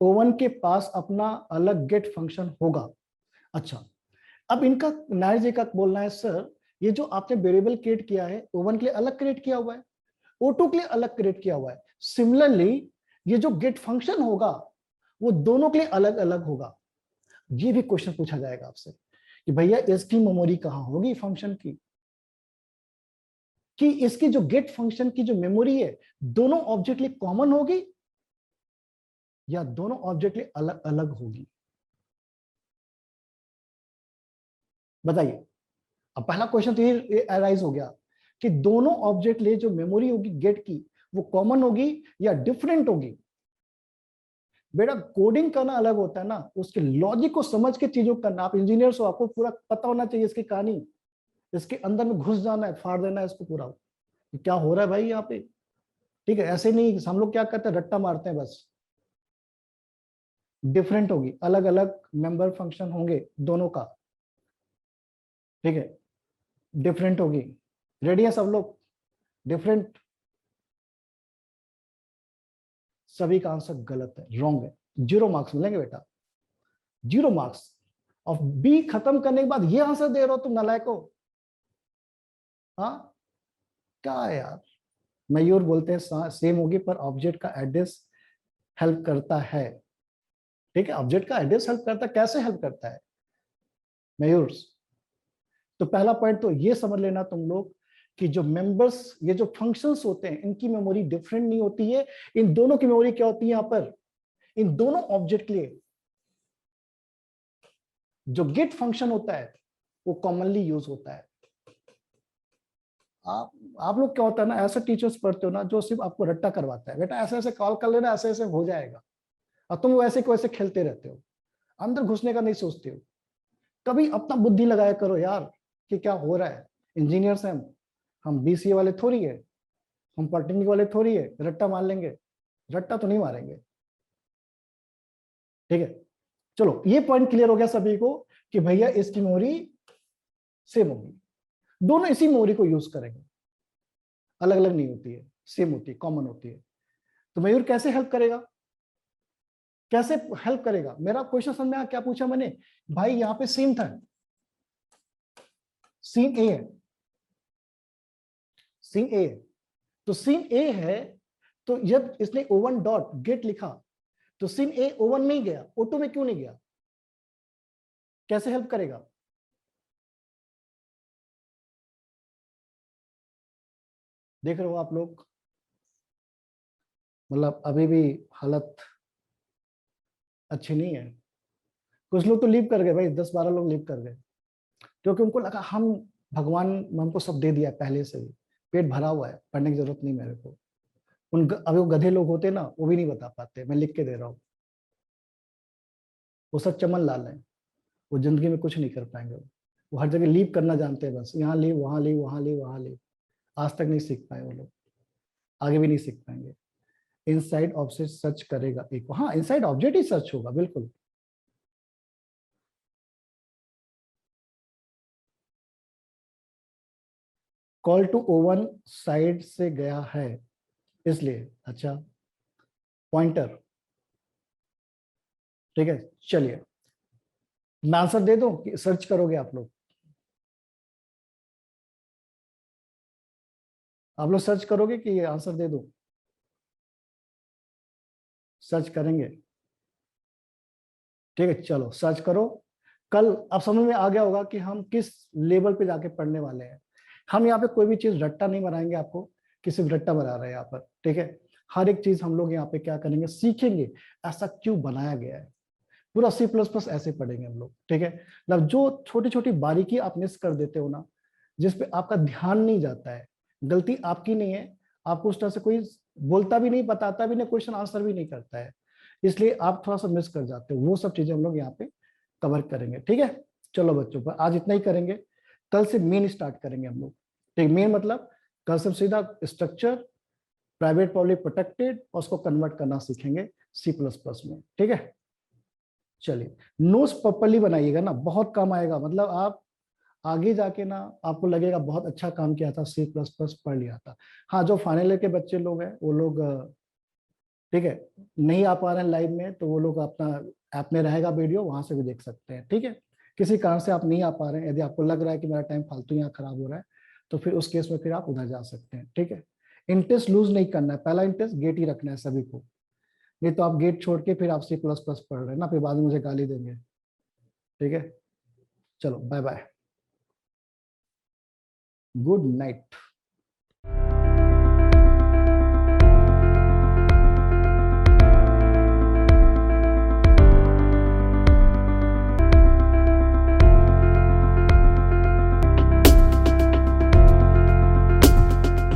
O1 के पास अपना अलग गेट फंक्शन होगा। अच्छा, अब इनका नायर जी का बोलना है सर, ये जो आपने वेरिएबल क्रिएट किया है O1 के लिए अलग क्रिएट किया हुआ है, O2 के लिए अलग क्रिएट किया हुआ है, सिमिलरली ये जो गेट फंक्शन होगा वो दोनों के लिए अलग अलग होगा। ये भी क्वेश्चन पूछा जाएगा आपसे कि भैया इसकी मेमोरी कहां होगी फंक्शन की, कि इसकी जो गेट फंक्शन की जो मेमोरी है दोनों ऑब्जेक्ट लिए कॉमन होगी या दोनों ऑब्जेक्ट लिए अलग अलग होगी, बताइए। अब पहला क्वेश्चन तो ये अराइज हो गया कि दोनों ऑब्जेक्ट लिए जो मेमोरी होगी गेट की वो कॉमन होगी या डिफरेंट होगी। बेटा कोडिंग करना अलग होता है ना, उसके लॉजिक को समझ के चीजों करना। आप इंजीनियर्स हो, आपको पूरा पता होना चाहिए इसकी कहानी, इसके अंदर में घुस जाना है, फाड़ देना है इसको पूरा, क्या हो रहा है भाई यहाँ पे। ठीक है, ऐसे नहीं हम लोग क्या करते हैं, रट्टा मारते हैं बस। डिफरेंट होगी, अलग अलग मेंबर फंक्शन होंगे दोनों का, ठीक है, डिफरेंट होगी। रेडी है सब लोग? डिफरेंट, सभी का आंसर गलत है, रॉन्ग है, 0 मार्क्स मिलेंगे बेटा, 0 मार्क्स। और बी खत्म करने के बाद ये आंसर दे रहे हो तुम नालायको। हाँ क्या है यार, मयूर बोलते हैं सेम होगी पर ऑब्जेक्ट का एड्रेस हेल्प करता है। ठीक है, ऑब्जेक्ट का एड्रेस हेल्प करता है, कैसे हेल्प करता है मयूर? तो पहला पॉइंट तो ये समझ लेना तुम लोग कि जो मेंबर्स, ये जो फंक्शंस होते हैं, इनकी मेमोरी डिफरेंट नहीं होती है। इन दोनों की मेमोरी क्या होती है? यहाँ पर इन दोनों ऑब्जेक्ट के लिए जो गेट फंक्शन होता है वो कॉमनली यूज होता है। आप लोग क्या होता है ना, ऐसे टीचर्स पढ़ते हो ना जो सिर्फ आपको रट्टा करवाता है, बेटा ऐसे ऐसे कॉल कर लेना, ऐसे ऐसे हो जाएगा, और तुम वैसे को वैसे खेलते रहते हो, अंदर घुसने का नहीं सोचते हो। कभी अपना बुद्धि लगाया करो यार कि क्या हो रहा है। इंजीनियर्स हैं हम बीसीए वाले थोड़ी है, हम पॉलिटेक्निक वाले थोड़ी है रट्टा मार लेंगे, रट्टा तो नहीं मारेंगे। ठीक है, चलो ये पॉइंट क्लियर हो गया सभी को कि भैया इसकी मेमोरी सेम होगी, दोनों इसी मेमोरी को यूज करेंगे, अलग अलग नहीं होती है, सेम होती है, कॉमन होती है। तो मयूर कैसे हेल्प करेगा? कैसे हेल्प करेगा? मेरा क्वेश्चन समझ में आया क्या पूछा मैंने? भाई यहाँ पे सीन था, सीन ए है, सीन ए है, तो सीन ए है, तो जब इसने O1 डॉट गेट लिखा तो सीन ए O1 में ही गया, O2 में क्यों नहीं गया? कैसे हेल्प करेगा? देख रहे हो आप लोग, मतलब अभी भी हालत अच्छी नहीं है। कुछ लोग तो लीव कर गए भाई, 10-12 लोग लीव कर गए, क्योंकि उनको लगा हम भगवान ने हमको सब दे दिया पहले से ही, पेट भरा हुआ है, पढ़ने की जरूरत नहीं मेरे को। अभी वो गधे लोग होते ना, वो भी नहीं बता पाते, मैं लिख के दे रहा हूँ। वो सब चमन लाल है, वो जिंदगी में कुछ नहीं कर पाएंगे। वो हर जगह लीव करना जानते हैं, बस यहाँ लीव, वहां लीव, वहां लीव, वहां लीव। आज तक नहीं सीख पाए वो लोग, आगे भी नहीं सीख पाएंगे। इनसाइड ऑब्जेक्ट सर्च करेगा एक, हाँ इनसाइड ऑब्जेक्ट ही सर्च होगा बिल्कुल। कॉल टू O1 साइड से गया है इसलिए, अच्छा पॉइंटर, ठीक है। चलिए मैं आंसर दे दूं कि सर्च करोगे आप लोग? आप लोग सर्च करोगे कि आंसर दे दूं? सर्च करेंगे, ठीक है चलो सर्च करो। कल अब समझ में आ गया होगा कि हम किस लेवल पे जाके पढ़ने वाले हैं। हम यहाँ पे कोई भी चीज रट्टा नहीं बनाएंगे आपको कि सिर्फ रट्टा बना रहे हैं यहाँ पर, ठीक है। हर एक चीज हम लोग यहाँ पे क्या करेंगे, सीखेंगे ऐसा क्यों बनाया गया है। पूरा C++ ऐसे पढ़ेंगे हम लोग, ठीक है। मतलब जो छोटी छोटी बारीकी आप मिस कर देते हो ना, जिसपे आपका ध्यान नहीं जाता है, गलती आपकी नहीं है, आपको उस तरह से कोई बोलता भी नहीं, बताता भी नहीं, क्वेश्चन आंसर भी नहीं करता है, इसलिए आप थोड़ा सा मिस कर जाते हो। वो सब चीजें हम लोग यहाँ पे कवर करेंगे, ठीक है। चलो बच्चों, पर आज इतना ही करेंगे, कल से मेन स्टार्ट करेंगे हम लोग। ठीक, मेन मतलब कल से सीधा स्ट्रक्चर, प्राइवेट पब्लिक प्रोटेक्टेड, और उसको कन्वर्ट करना सीखेंगे C++ में, ठीक है। चलिए नोट्स प्रॉपर्ली बनाइएगा ना, बहुत काम आएगा, मतलब आप आगे जाके ना आपको लगेगा बहुत अच्छा काम किया था, C++ पढ़ लिया था। हाँ जो फाइनल ईयर के बच्चे लोग हैं वो लोग ठीक है नहीं आ पा रहे हैं लाइव में, तो वो लोग अपना ऐप में रहेगा वीडियो, वहां से भी देख सकते हैं, ठीक है। किसी कारण से आप नहीं आ पा रहे हैं, यदि आपको लग रहा है कि मेरा टाइम फालतू यहाँ खराब हो रहा है, तो फिर उस केस में फिर आप उधर जा सकते हैं, ठीक है। इंटरेस्ट लूज नहीं करना है, पहला इंटरेस्ट गेट ही रखना है सभी को, नहीं तो आप गेट छोड़ के फिर आप C++ पढ़ रहे हैं ना, फिर बाद में मुझे गाली देंगे, ठीक है। चलो बाय बाय, गुड नाइट।